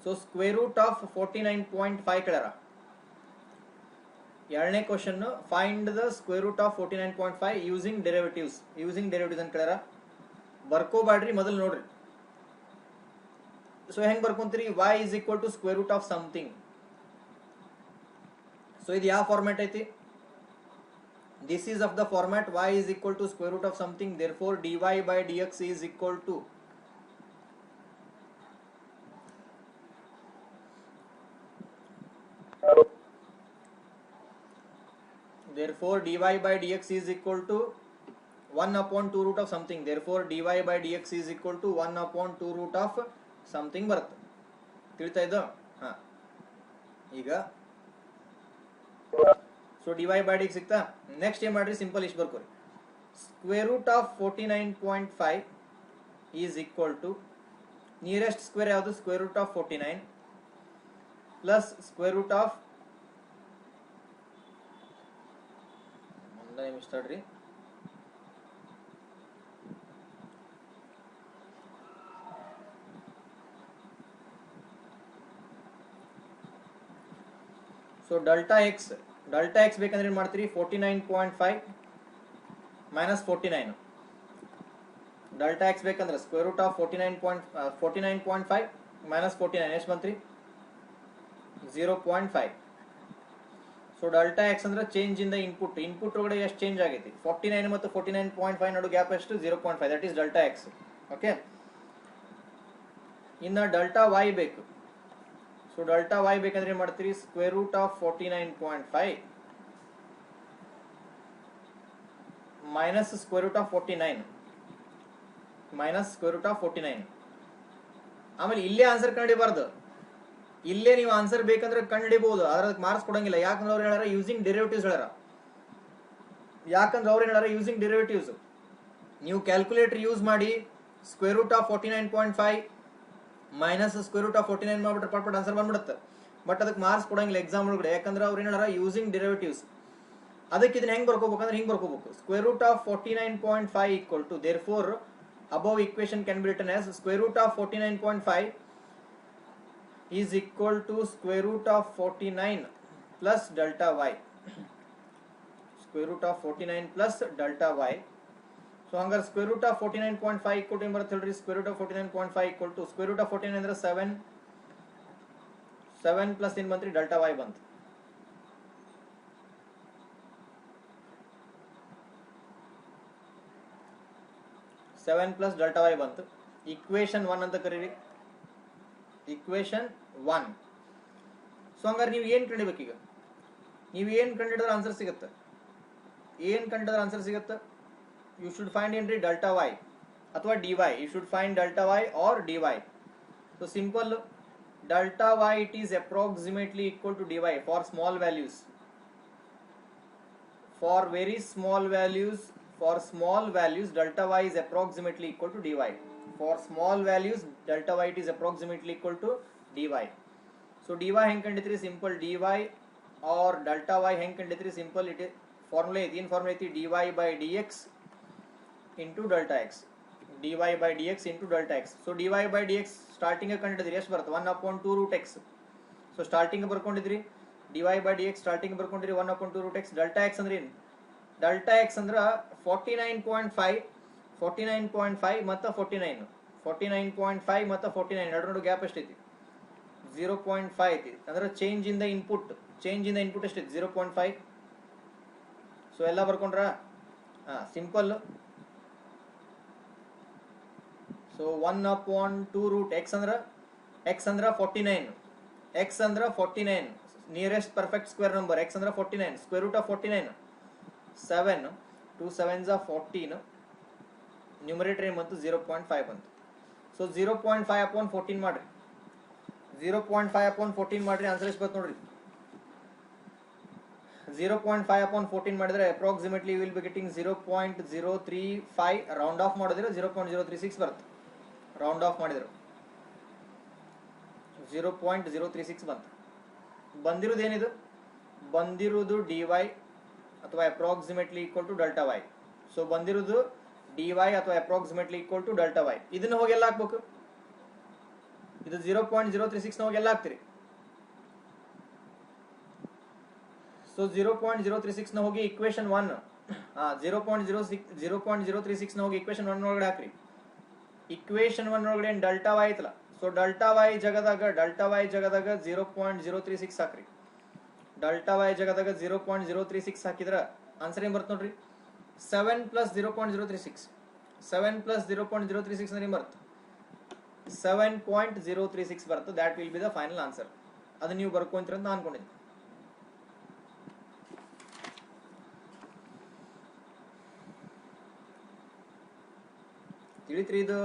So square root of 49.5 ಕೇಳ್ಯಾರ. ಎರಡನೇ question, find the square root of 49.5 using derivatives ಅಂತ ಕೇಳ್ಯಾರ. ಬರ್ಕೋಬ್ಯಾಡ್ರಿ, ಮೊದಲು ನೋಡ್ರಿ. ಸೊ ಹೆಂಗ್ ಬರ್ಕೊಂತೀರಿ, y is equal to square root of something. So ಇದು ಯಾವ ಫಾರ್ಮ್ಯಾಟ್ ಐತಿ, this is of the format y is equal to square root of something, therefore dy by dx is equal to dy by dx is equal to 1/2 root of something. Therefore dy by dx is equal to 1/2 root of something ಬರುತ್ತೆ. ತಿಳಿತಾ ಇದ್ದು? ಹಾ, ಈಗ so dy by dx ಸಿಗ್ತಾ. Next ಏನ್ ಮಾಡ್ರಿ, simple ಇಷ್ಟು ಬರ್ಕೋರಿ. Square root of 49.5 is equal to nearest square ಯಾವುದು, square root of 49 plus square root of ಸ್ಟಾರ್ಟ್ರಿ ಸೊ ಡೆಲ್ಟಾ ಎಕ್ಸ್ ಬೇಕಂದ್ರೆ ಏನು ಮಾಡ್ತೀರಿ, 49.5 ಮೈನಸ್ 49. ಡೆಲ್ಟಾ ಎಕ್ಸ್ ಬೇಕಂದ್ರೆ ಸ್ಕ್ವೇರ್ ರೂಟ್ ಆಫ್ 49.5 ಮೈನಸ್ 49 ಎಷ್ಟು ಬಂತ್ರಿ, 0.5. ಸೊ ಡೆಲ್ಟಾ ಎಕ್ಸ್ ಅಂದ್ರೆ ಚೇಂಜ್ ಇನ್ ದ ಇನ್ಪುಟ್ ಒಳಗಡೆ ಎಷ್ಟು ಚೇಂಜ್ ಆಗೈತಿ, 49 ಮತ್ತು 49.5 ನಡು ಗ್ಯಾಪ್ ಎಷ್ಟು, 0.5. That is delta x. Okay, ಇನ್ನು ಡೆಲ್ಟಾ ವೈ ಬೇಕು. ಸೊ ಡೆಲ್ಟಾ ವೈ ಬೇಕಂದ್ರೆ ಏನು ಮಾಡ್ತೀರಿ, square root of 49.5 minus square root of 49. ಆಮೇಲೆ ಇಲ್ಲೇ ಆನ್ಸರ್ ಕಂಡಿಬಾರ್ದು, ಇಲ್ಲೇ ನೀವು ಆನ್ಸರ್ ಬೇಕಂದ್ರೆ ಕಂಡುಹಿಡಿಬಹುದು, ಆದ್ರೆ ಅದಕ್ಕೆ ಮಾರ್ಕ್ಸ್ ಕೊಡಂಗಿಲ್ಲ. ಯಾಕಂದ್ರೆ ಅವ್ರು ಹೇಳಾರ ಯೂಸಿಂಗ್ ಡೆರಿವೇಟಿವ್ಸ್ ಡೆರಿವೇಟಿವ್ಸ್ ನೀವು ಕ್ಯಾಲ್ಕುಲೇಟರ್ ಯೂಸ್ ಮಾಡಿ square root of 49.5 minus square root of 49 ಮಾಡ್ಬಿಟ್ರೆ ಪಟ್ ಆನ್ಸರ್ ಬಂದ್ಬಿಡುತ್ತೆ. ಬಟ್ ಅದಕ್ಕೆ ಮಾರ್ಕ್ಸ್ ಕೊಡಂಗಿಲ್ಲ ಎಕ್ಸಾಮ್ ಒಳಗಡೆ, ಯಾಕಂದ್ರೆ ಅವ್ರು ಏನಾರ ಯೂಸಿಂಗ್ ಡೆರಿವೇಟಿವ್ಸ್. ಅದಕ್ಕೆ ಇದನ್ನ ಹೆಂಗೆ ಬರ್ಕೋಬೇಕಂದ್ರೆ ಹಿಂಗೆ ಬರ್ಕೋಬೇಕು, square root of 49.5 equal to, therefore above equation can be written as square root of 49.5 is equal to square root of 49 plus delta y, square root of 49 plus delta y. So ಹಂಗಾರೆ square root of 49.5 equal to ಏನು ಬರುತ್ತೆ ಹೇಳ್ರಿ, square root of 49.5 equal to square root of 49 ಅಂದ್ರೆ 7 plus ಏನು ಬಂತ್ರಿ, delta y ಬಂತು. Seven plus delta y ಬಂತು. Equation 1 ಅಂತ ಕರೀರಿ, ಇಕ್ವೇಶನ್ 1. ಸೊ ಹಂಗಾರೆ ನೀವು ಏನು ಕಂಡಿಬೇಕು, ಈಗ ನೀವು ಏನು ಕಂಡಿಡಿದ್ರೆ ಆನ್ಸರ್ ಸಿಗುತ್ತೆ, ಏನು ಕಂಡಿಡಿದ್ರೆ ಆನ್ಸರ್ ಸಿಗುತ್ತೆ, ಯು ಶುಡ್ ಫೈಂಡ್ ಏನ್ರಿ ಡೆಲ್ಟಾ ವೈ ಅಥವಾ D Y, you should find delta Y or D Y. So simple, delta Y it is approximately equal to D Y for small values, for very small values. For small values delta y is approximately equal to dy. For small values delta y it is approximately equal to dy. So dy ಹೆಂಗೆ ಕಂಡಿದ್ರಿ, simple dy or delta y ಹೆಂಗೆ ಕಂಡಿದ್ರಿ, simple it formula ಇದೆ, ಏನು formula ಐತಿ, dy by dx into delta x, dy by dx into delta x. So dy by dx starting ಕಂಡಿದ್ರಿ ಎಷ್ಟು ಬರುತ್ತೆ, 1/2 root x. So starting ಬರ್ಕೊಂಡಿದ್ರಿ dy by dx, starting ಬರ್ಕೊಂಡಿದ್ರಿ 1/2 root x. delta x ಅಂದ್ರೆ ಏನು, ಡೆಲ್ಟಾ ಎಕ್ಸ್ ಅಂದ್ರೆ 49.5 ಮತ್ತು 49 ಮತ್ತು 49 ಎರಡು ನೋಡಿ ಗ್ಯಾಪ್ ಎಷ್ಟೈತಿ, 0.5 ಐತಿ. ಅಂದ್ರೆ ಚೇಂಜ್ ಇನ್ ದ ಇನ್ಪುಟ್ ಎಷ್ಟೈತಿ, 0.5. ಸೊ ಎಲ್ಲ ಬರ್ಕೊಂಡ್ರ, ಸಿಂಪಲ್. ಸೊ 1/2 ರೂಟ್ x ಅಂದ್ರೆ 49, x ಅಂದ್ರೆ 49 nearest perfect square number, x ಅಂದ್ರೆ 49, square root of 49 7, 2 7s are 14, numerator ಏನು ಬಂತು 0.5 ಬಂತು. ಸೊ 0.5 upon 14 ಮಾಡ್ರಿ, 0.5 upon 14 ಮಾಡ್ರಿ, ಆನ್ಸರ್ ಎಷ್ಟು ಬಂತು ನೋಡ್ರಿ, 0.5 upon 14 ಮಾಡಿದ್ರೆ approximately will be getting 0.035, round of ಮಾಡಿದ್ರೆ 0.036 ಬರುತ್ತೆ, ರೌಂಡ್ ಆಫ್ ಮಾಡಿದ್ರು 0.036 ಬಂತು. ಬಂದಿರೋದು ಏನಿದು, ಬಂದಿರೋದು dy ಅಥವಾ approximately equal to delta y. So ಬಂದಿರೋದು dy ಅಥವಾ approximately equal to delta y. ಇದನ್ನ ಹೋಗಿ ಎಲ್ಲ ಹಾಕ್ಬೇಕು, ಇದು 0.036 ನ ಹೋಗಿ ಎಲ್ಲ ಹಾಕ್ತೀರಿ. ಸೊ 0.036 ನ ಹೋಗಿ ಇಕ್ವೇಶನ್ 1, 0.036 ನ ಹೋಗಿ ಇಕ್ವೇಶನ್ 1 ಒಳಗಡೆ ಹಾಕ್ರಿ. ಇಕ್ವೇಶನ್ 1 ಒಳಗಡೆ ಏನು ಡೆಲ್ಟಾ ವೈ ಐತಲ್ಲ, ಸೊ ಡೆಲ್ಟಾ ವೈ ಜಗದಾಗ 0.036 ಹಾಕ್ರಿ. ಡೆಲ್ಟಾ ವೈ ಜಗದಾಗ 0.036 ಹಾಕಿದ್ರೆ ಆನ್ಸರ್ ಏನು ಬರುತ್ತೆ ನೋಡ್ರಿ, 7 plus 0.036, 7 plus 0.036 ಅಂದ್ರೆ ಏನು ಬರುತ್ತೆ, 7.036 ಬರುತ್ತೆ. That will be the final answer. ಅದು ನೀವು ಬರ್ಕೊಂತೀರ ಅಂತ ಅನ್ಕೊಂಡಿದ್ದೆ. ತಿಳಿತ್ರಿ ಇದು?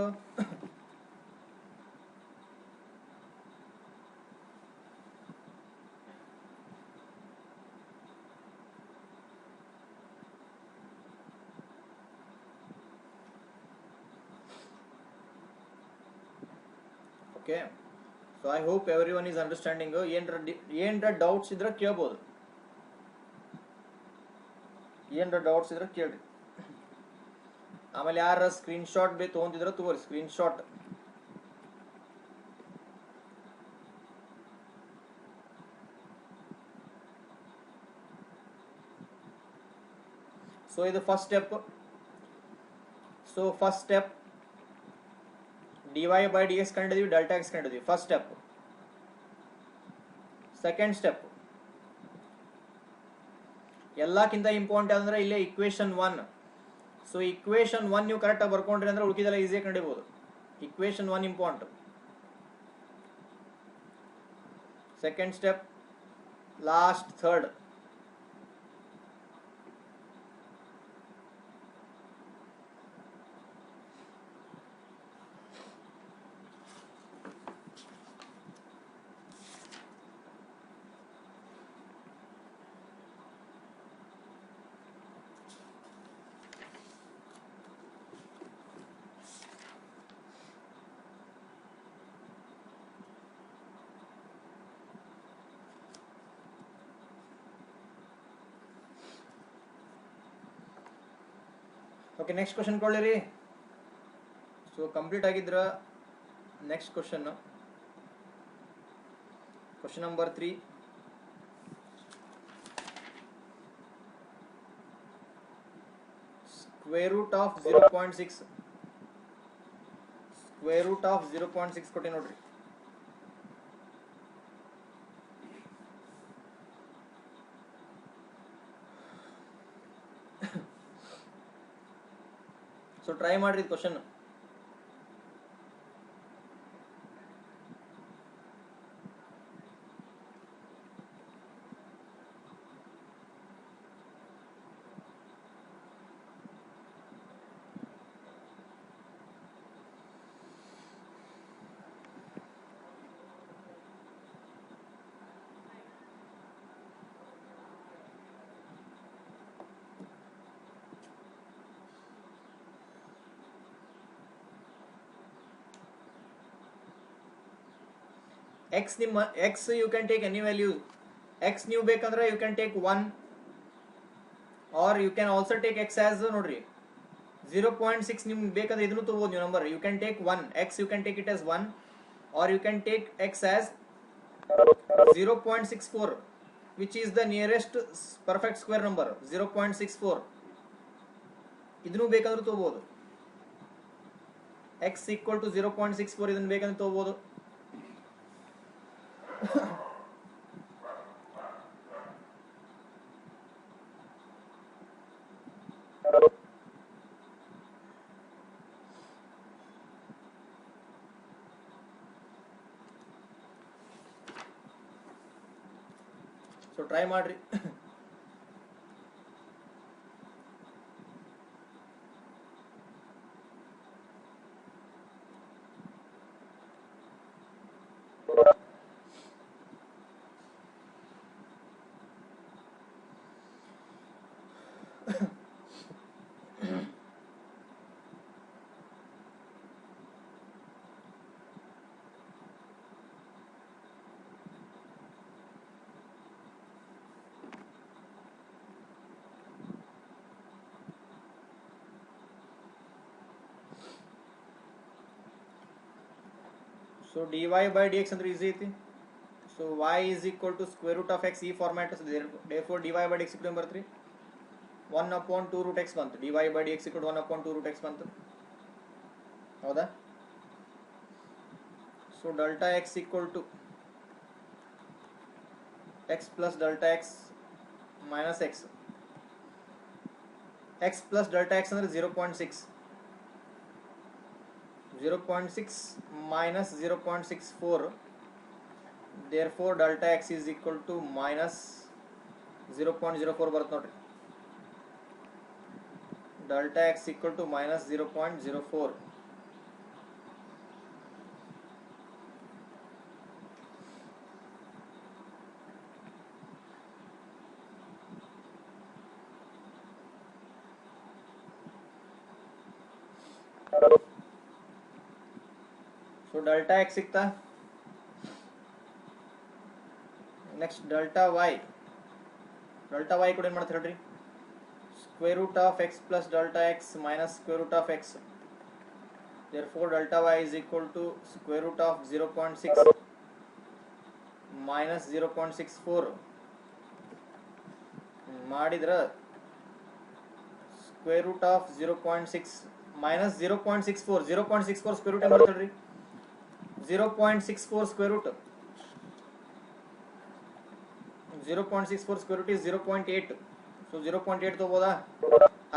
Okay, so I hope every one is understanding. ಏನರ ಡೌಟ್ಸ್ ಇದ್ರೆ ಕೇಳ್ಬೋದು, ಏನರ ಡೌಟ್ಸ್ ಇದ್ರೆ ಕೇಳ್ರಿ. ಆಮೇಲೆ ಯಾರ ಸ್ಕ್ರೀನ್ ಶಾಟ್ ಬೇ ತೊಗೊಂತಿದ್ರೆ ತಗೋರಿ, ಸ್ಕ್ರೀನ್ ಶಾಟ್. ಸೊ ಇದು first step. So first step dy by dx ಕಂಡಿದ್ದೀವಿ, ಡೆಲ್ಟಾ ಎಕ್ಸ್ ಕಂಡಿದ್ದೀವಿ, ಫಸ್ಟ್ ಸ್ಟೆಪ್. ಸೆಕೆಂಡ್ ಸ್ಟೆಪ್ ಎಲ್ಲಕ್ಕಿಂತ ಇಂಪಾರ್ಟೆಂಟ್ ಅಂದ್ರೆ ಇಲ್ಲೇ ಇಕ್ವೇಶನ್ 1. ಸೊ ಇಕ್ವೇಶನ್ 1 ನೀವು ಕರೆಕ್ಟಾಗಿ ಬರ್ಕೊಂಡ್ರಿ ಅಂದ್ರೆ ಉಳಿದಿದ್ದೆಲ್ಲ ಈಸಿಯಾಗಿ ಕಂಡಿಬೋದು. Equation 1 important. Second step, last, third. Okay, next question ಕೊಳ್ಳಿರಿ. ಸೊ ಕಂಪ್ಲೀಟ್ ಆಗಿದ್ರ next question number 3. Square root of 0.6 ಕೊಟ್ಟೆ ನೋಡ್ರಿ. ಸೊ ಟ್ರೈ ಮಾಡ್ರಿ ಕ್ವಶನ್. x ನಿಮ್ಮ x you can take any value. x ನೀವು ಬೇಕಂದ್ರೆ you can take 1 or you can also take x as ನೋಡ್ರಿ 0.6 ನಿಮ್ಗೆ ಬೇಕಂದ್ರೆ ಇದನ್ನು ತಗೋಬಹುದು ನೀವು number. you can take 1 x, you can take it as 1 or you can take x as 0.64 which is the nearest perfect square number 0.64. ಇದನ್ನು ಬೇಕಂದ್ರೆ ತಗೋಬಹುದು. x equal to 0.64 ಇದನ್ನು ಬೇಕಂದ್ರೆ ತಗೋಬಹುದು. ಸೊ ಟ್ರೈ ಮಾಡ್ರಿ. So dy by dx ಅಂದ್ರೆ easy ಐತಿ. So y is equal to square root of x ಈ format. therefore dy by dx equal to ಬರ್ತ್ರಿ 1 upon 2 root x ಬಂತು. dy by dx equal to 1 upon 2 root x ಬಂತು. ಹೌದಾ? So delta x equal to x plus delta x minus x. x plus delta x ಅಂದ್ರೆ 0.6 minus 0.64. therefore delta x is equal to minus 0.04 ಬರುತ್ತೆ ನೋಡ್ರಿ. delta x equal to minus 0.04. So delta x ಸಿಕ್ತಾ. Next delta y ಕೂಡ ಏನು ಮಾಡ್ತೀರಿ ಹೇಳ್ರಿ. Square root of x plus delta x minus square root of x. therefore delta y is equal to square root of 0.6 minus 0.64 ಮಾಡಿದ್ರ square root of 0.6 minus 0.64 square root ಏನು ಬರುತ್ತೆ ಹೇಳ್ರಿ. 0.64 square root. 0.64 square root is 0.8. So 0.8 ತಗೋಬೋದಾ?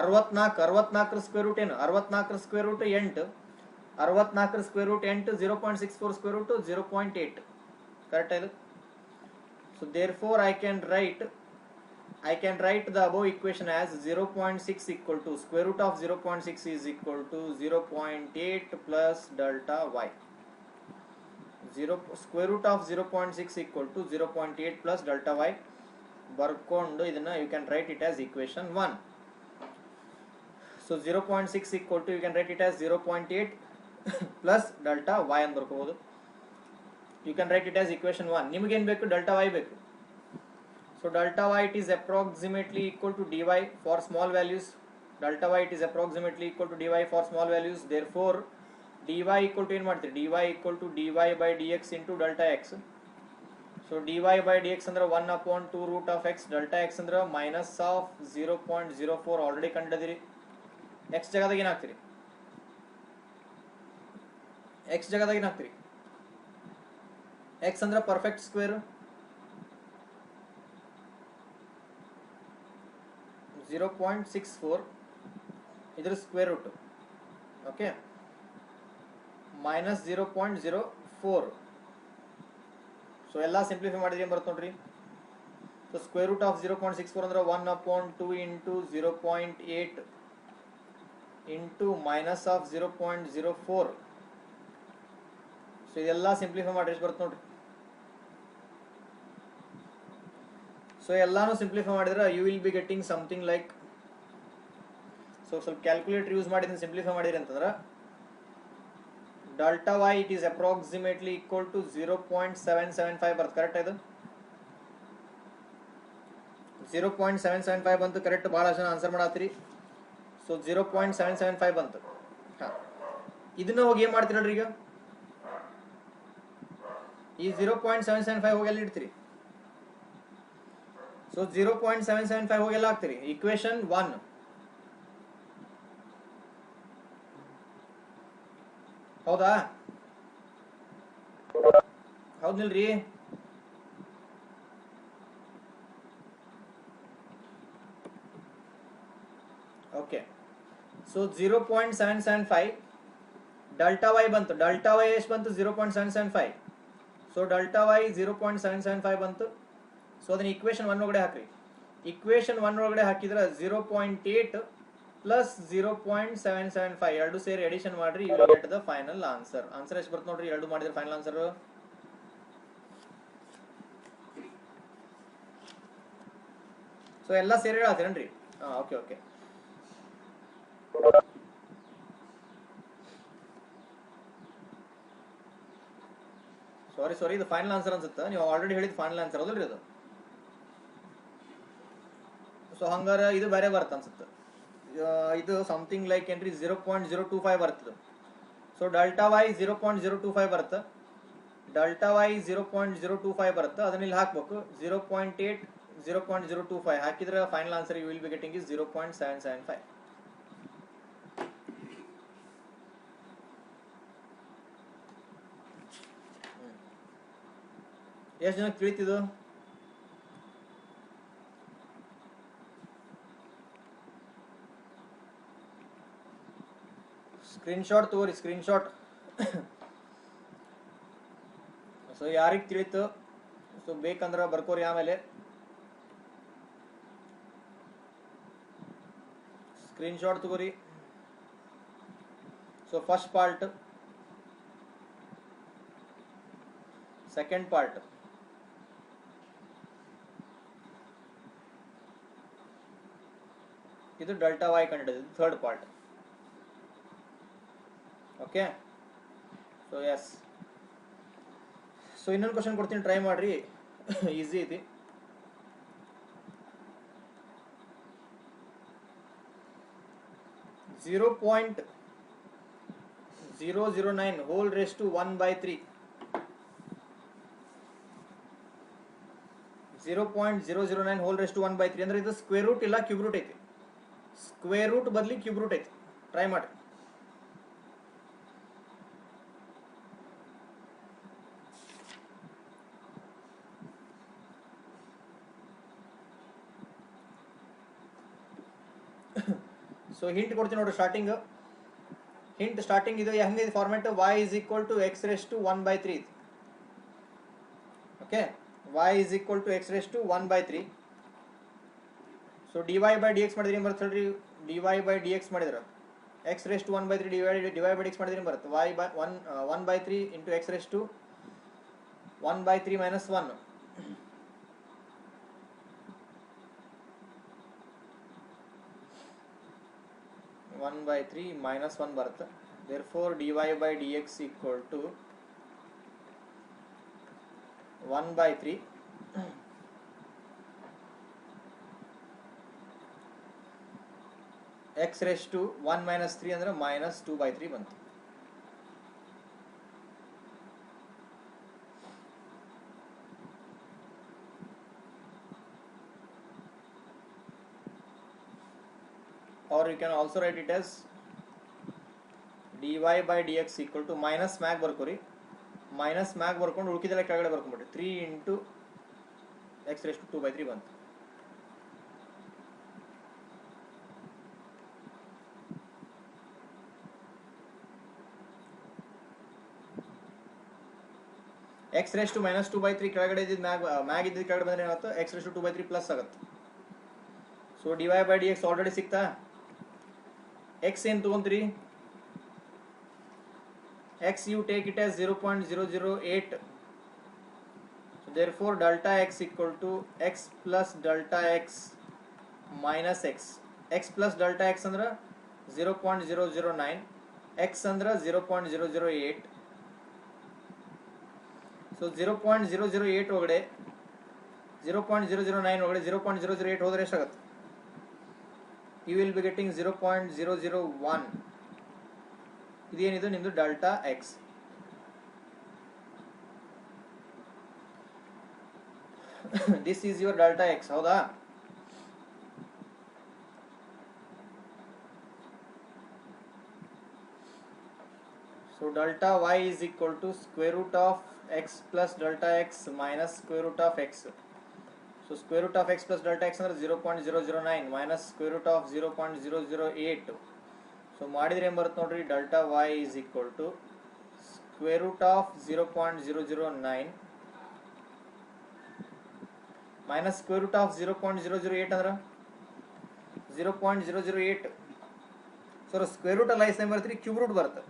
64 square root ಏನು? 64 square root 8. 64 square root 8 0.64 square root 0.8. Correct ಇದು. So therefore I can write the above equation as 0.6 equal to square root of 0.6 is equal to 0.8 plus delta y. Square root of 0.6 equal to 0.8 plus delta y ಬರ್ಕೊಂಡು ಇದನ್ನ you can write it as equation 1. So 0.6 equal to you can write it as 0.8 plus delta y ಅಂತ ಬರ್ಕೋಬಹುದು. You can write it as equation 1. ನಿಮಗೆ ಏನು ಬೇಕು? delta y ಬೇಕು. So delta y it is approximately equal to dy for small values delta y it is approximately equal to dy for small values, therefore dy equal to ಏನು ಮಾಡ್ತೀರಿ, dy equal to dy by dx into delta x. So dy by dx ಅಂದ್ರೆ 1 upon 2 root of x, delta x ಅಂದ್ರೆ minus of 0.04 already ಕಂಡಿದ್ದೀರಿ. x ಜಾಗದಾಗ ಏನು ಹಾಕ್ತೀರಿ, x ಜಾಗದಾಗ ಏನು ಹಾಕ್ತೀರಿ, x ಅಂದ್ರೆ ಪರ್ಫೆಕ್ಟ್ ಸ್ಕ್ವೇರ್ 0.64 ಇದರ square root, okay, minus 0.04. So ಎಲ್ಲ ಸಿಂಪ್ಲಿಫೈ ಮಾಡಿದ್ರೆ ಏನು ಬರುತ್ತೆ ನೋಡ್ರಿ. ಸೊ ಸ್ಕ್ವೇರ್ ರೂಟ್ ಆಫ್ 0.64 ಅಂದ್ರೆ 1 upon 2 into 0.8 into minus of 0.04. So ಇದೆಲ್ಲ ಸಿಂಪ್ಲಿಫೈ ಮಾಡಿ ಎಷ್ಟು ಬರುತ್ತೆ ನೋಡ್ರಿ. ಸೊ ಎಲ್ಲಾನು ಸಿಂಪ್ಲಿಫೈ ಮಾಡಿದ್ರೆ you will be getting something like, so ಸ್ವಲ್ಪ ಕ್ಯಾಲ್ಕುಲೇಟರ್ ಯೂಸ್ ಮಾಡಿ ಸಿಂಪ್ಲಿಫೈ ಮಾಡಿರಿ ಅಂತಂದ್ರೆ delta Y it is approximately equal to 0.775 ಬರುತ್ತೆ. ಕರೆಕ್ಟ್ ಇದು 0.775 ಬಂತು, ಕರೆಕ್ಟ್. ಭಾಳ ಜನ ಆನ್ಸರ್ ಮಾಡತ್ತೀರಿ. ಸೊ 0.775 ಬಂತು. ಹಾಂ, ಇದನ್ನ ಹೋಗಿ ಏನು ಮಾಡ್ತೀರಿ ನೋಡ್ರಿ, ಈಗ ಈ 0.775 ಹೋಗಿ ಎಲ್ಲಿ ಇಡ್ತೀರಿ. ಸೊ 0.775 ಹೋಗಿ ಎಲ್ಲ ಹಾಕ್ತೀರಿ ಇಕ್ವೇಶನ್ 1. ಹೌದಾ, ಹೌದಿಲ್ರಿ. ಓಕೆ, ಸೊ 0.775 ಡೆಲ್ಟಾ ವೈ ಬಂತು. ಡೆಲ್ಟಾ ವೈ ಎಷ್ಟು ಬಂತು, 0.775. ಸೊ ಡೆಲ್ಟಾ ವೈ 0.775 ಬಂತು. ಸೊ ಅದನ್ನ ಇಕ್ವೇಶನ್ 1 ಒಳಗಡೆ ಹಾಕ್ರಿ. ಇಕ್ವೇಶನ್ 1 ಒಳಗಡೆ ಹಾಕಿದ್ರೆ 0.8 ಪ್ಲಸ್ 0.775 ಎರಡು ಸೇರಿ ಎಡಿಷನ್ ಮಾಡ್ರಿ, you will get the final answer. Answer ಎಷ್ಟು ಬರುತ್ತೆ ನೋಡ್ರಿ, ಎರಡು ಮಾಡಿದ್ರೆ ಫೈನಲ್ ಆನ್ಸರ್. ಸೊ ಎಲ್ಲ ಸೇರಿ ಹೇಳತ್ತೀರೇನ್ರಿ? ಹಾಂ, ಓಕೆ ಓಕೆ. ಸಾರಿ, ಇದು ಫೈನಲ್ ಆನ್ಸರ್ ಅನ್ಸುತ್ತೆ. ನೀವು ಆಲ್ರೆಡಿ ಹೇಳಿದ ಫೈನಲ್ ಆನ್ಸರ್ ಅದಲ್ರಿ ಅದು. ಸೊ ಹಂಗಾರೆ ಇದು ಬೇರೆ ಬರುತ್ತೆ ಅನ್ಸುತ್ತೆ. ಇದು ಸಮಥಿಂಗ್ ಲೈಕ್ ಏನ್ರಿ 0.025 ಬರ್ತದೆ. ಸೊ ಡೆಲ್ಟಾ ವೈ 0.025 ಬರುತ್ತೆ. ಡೆಲ್ಟಾ ವೈ 0.025 ಬರುತ್ತೆ. ಅದನ್ನ ಇಲ್ಲಿ ಹಾಕ್ಬೇಕು 0.8 0.025 ಹಾಕಿದ್ರೆ final answer you will be getting is 0.775. ಎಷ್ಟು ಜನಕ್ಕೆ ತಿಳಿತಿದ್ದು? ಸ್ಕ್ರೀನ್ಶಾಟ್ ತಗೋರಿ, ಸ್ಕ್ರೀನ್ಶಾಟ್. ಸೊ ಯಾರಿಗೆ ತಿಳಿತು ಸೊ ಬೇಕಂದ್ರೆ ಬರ್ಕೋರಿ. ಆಮೇಲೆ ಸ್ಕ್ರೀನ್ಶಾಟ್ ತಗೋರಿ. So first part, second part, ಇದು ಡೆಲ್ಟಾ ವೈ ಕಂಡಿದ್ದು third part. Okay, so yes. So ಇನ್ನೊಂದು ಕ್ವಶನ್ ಕೊಡ್ತೀನಿ, ಟ್ರೈ ಮಾಡ್ರಿ, ಈಸಿ ಐತಿ. .009 whole raised to 1/3. 0.009 whole raised to 1/3 ಅಂದ್ರೆ ಇದು ಸ್ಕ್ವೇರ್ ರೂಟ್ ಇಲ್ಲ ಕ್ಯೂಬ್ ರೂಟ್ ಐತಿ. ಸ್ಕ್ವೇರ್ ರೂಟ್ ಬದಲಿ ಕ್ಯೂಬ್ ರೂಟ್ ಐತಿ. ಟ್ರೈ ಮಾಡ್ರಿ. ಸೊ ಹಿಂಟ್ ಕೊಡ್ತೀನಿ ನೋಡ್ರಿ. ಸ್ಟಾರ್ಟಿಂಗ್ ಇದು ಹೆಂಗಿದೆ format, y is equal to x raised to 1/3. Okay, y is equal to x raised to 1/3. So dy by dx ಮಾಡಿದ್ರೆ ಏನು ಬರುತ್ತೆ ಹೇಳ್ರಿ, dy by dx ಮಾಡಿದ್ರೆ x raised to 1/3 dy by dx ಮಾಡಿದ್ರೆ ಏನು ಬರುತ್ತೆ, y by 1/3 into x raised to 1/3 minus 1. (1/3 minus 1 ಬರುತ್ತೆ. therefore dy by dx equal to 1/3 x x raised to 1 minus 3 ಅಂದ್ರೆ minus 2/3 ಬಂತು. Or you can also write it as dy by dx equal to minus ಮ್ಯಾಗ್ ಬರ್ಕೋರಿ, minus ಮ್ಯಾಗ್ ಬರ್ಕೊಂಡು ಉಳ್ಕಿದೆಲ್ಲ ಕೆಳಗಡೆ ಬರ್ಕೊಂಡ್ಬಿಟ್ರಿ 3 into x raised to 2/3 ಬಂತು. x raised to minus 2/3 ಕೆಳಗಡೆ ಇದ್ದಿದ್ದು ಮ್ಯಾಗ್ ಇದ್ದಿದ್ದು ಕೆಳಗಡೆ ಬಂದ್ರೆ ಏನಾಗುತ್ತೆ, x raised to 2/3 ಪ್ಲಸ್ ಆಗುತ್ತೆ. So dy by dx already ಸಿಕ್ತಾ. x ಏನು ತಗೊಂತೀರಿ, x you take it as 0.008. so therefore delta x equal to x plus delta x minus x. x plus delta x ಅಂದ್ರೆ 0.009, x ಅಂದ್ರೆ 0.008. so 0.008 ಒಳಗಡೆ 0.009 ಒಳಗಡೆ 0.008 ಹೋದ್ರೆ ಎಷ್ಟಾಗುತ್ತೆ, you will be getting 0.001. ಇದೇನಿದು ನಿಮ್ದು delta x. This is your delta x, ಹೌದಾ. So delta y is equal to square root of x plus delta x minus square root of x. So square root of x plus delta x ಅಂದ್ರೆ 0.009 minus square root of 0.008. So ಮಾಡಿದ್ರೆ ಏನು ಬರುತ್ತೆ ನೋಡ್ರಿ, delta y is equal to square root of 0.009 minus square root of 0.008 ಅಂದ್ರೆ 0.008. So square root ಅಲ್ಲ ಏನು ಬರುತ್ತೆ, cube root ಬರುತ್ತೆ.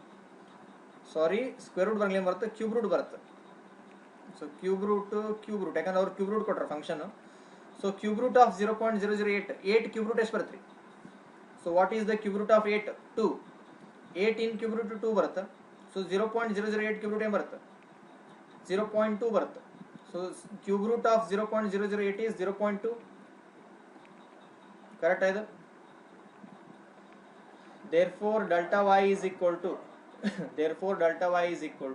ಸಾರಿ, ಸ್ಕ್ವೇರ್ ರೂಟ್ ಬರಲಿ ಬರುತ್ತೆ, ಕ್ಯೂಬ್ ರೂಟ್ ಬರುತ್ತೆ. ಸೊ ಕ್ಯೂಬ್ ರೂಟ್ ಯಾಕಂದ್ರೆ ಅವ್ರು ಕ್ಯೂಬ್ ರೂಟ್ ಕೊಟ್ರ function. So cube root of 0.008, 8 cube root ಎಷ್ಟು ಬರುತ್ತೆ. So what is the cube root of 8? 2. 8 in cube root 2 ಬರುತ್ತೆ. ಸೊ 0.008 ಕ್ಯೂಬ್ ರೂಟ್ ಏನು ಬರುತ್ತೆ, 0.2 ಬರುತ್ತೆ. So cube root of 0.008 is 0.2. Correct ಆಯ್ತು. therefore delta y is equal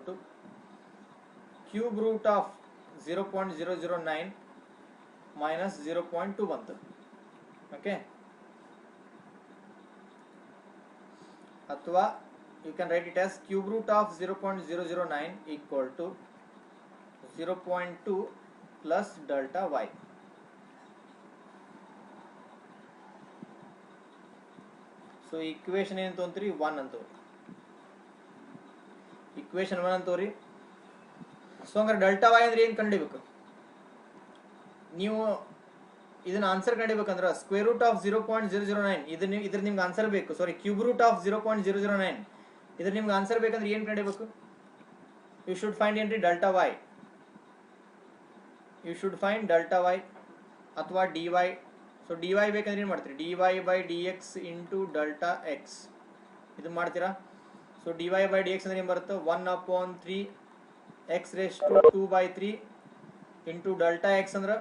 to cube root of 0.009 minus 0.2 ಬಂತು. Okay, ಅಥವಾ you can write it as cube root of 0.009 equal to 0.2 plus delta y. so equation ಏನು ತೊಂತ್ರಿ, 1 ಅಂತವ್ರಿ. equation 1 ಅಂತವ್ರಿ. So ಹಂಗಾರೆ delta y ಅಂದ್ರೆ ಏನು ಕಂಡುಹಿಡಿಬೇಕು ನೀವು, ಇದನ್ನ ಆನ್ಸರ್ ಕಂಡಿಬೇಕಂದ್ರೆ ಸ್ಕ್ವೇರ್ ರೂಟ್ ಆಫ್ 0.009 ಇದ್ರ ನಿಮ್ಗೆ ಆನ್ಸರ್ ಬೇಕು. ಸಾರಿ, ಕ್ಯೂಬ್ ರೂಟ್ ಆಫ್ 0.009 ಇದ್ರ ನಿಮ್ಗೆ ಆನ್ಸರ್ ಬೇಕಂದ್ರೆ ಏನು ಕಂಡಿಬೇಕು, ಯು ಶುಡ್ ಫೈಂಡ್ ಏನ್ರಿ delta y. You should find delta Y ಅಥವಾ D Y. So d y ಬೇಕಂದ್ರೆ ಏನು ಮಾಡ್ತೀರಿ, d y by d x into delta x ಇದು ಮಾಡ್ತೀರಾ. So d y by d x ಅಂದ್ರೆ ಏನು ಬರುತ್ತೆ, 1/3 x raise to 2/3 into delta x ಅಂದ್ರೆ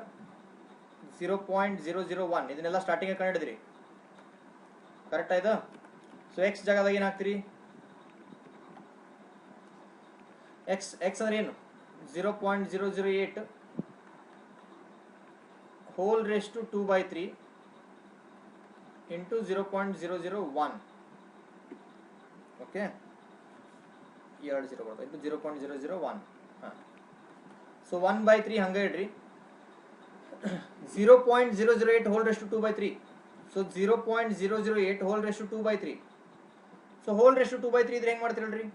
0.001. ಇದನ್ನೆಲ್ಲ ಸ್ಟಾರ್ಟಿಂಗ್ ಕಂಡಿದ್ರಿ, ಕರೆಕ್ಟ್ ಆಯ್ತಾ. ಸೊ ಎಕ್ಸ್ ಜಾಗದಾಗ ಏನು ಹಾಕ್ತೀರಿ, ಎಕ್ಸ್ ಅಂದ್ರೆ ಏನು 0.008 whole race to 2/3 into 0.001. Okay, 2 0 ಬರ್ತದೆ ಇಂಟು 0.001. ಹಾಂ, ಸೊ 1/3 ಹಂಗೆ ಇಡ್ರಿ. 0.008 whole raised to 2/3. So 0.008 whole raised to 2/3. So whole raised to 2/3 ಇದ್ರೆ ಹೆಂಗೆ ಮಾಡ್ತೀರಲ್ರಿ,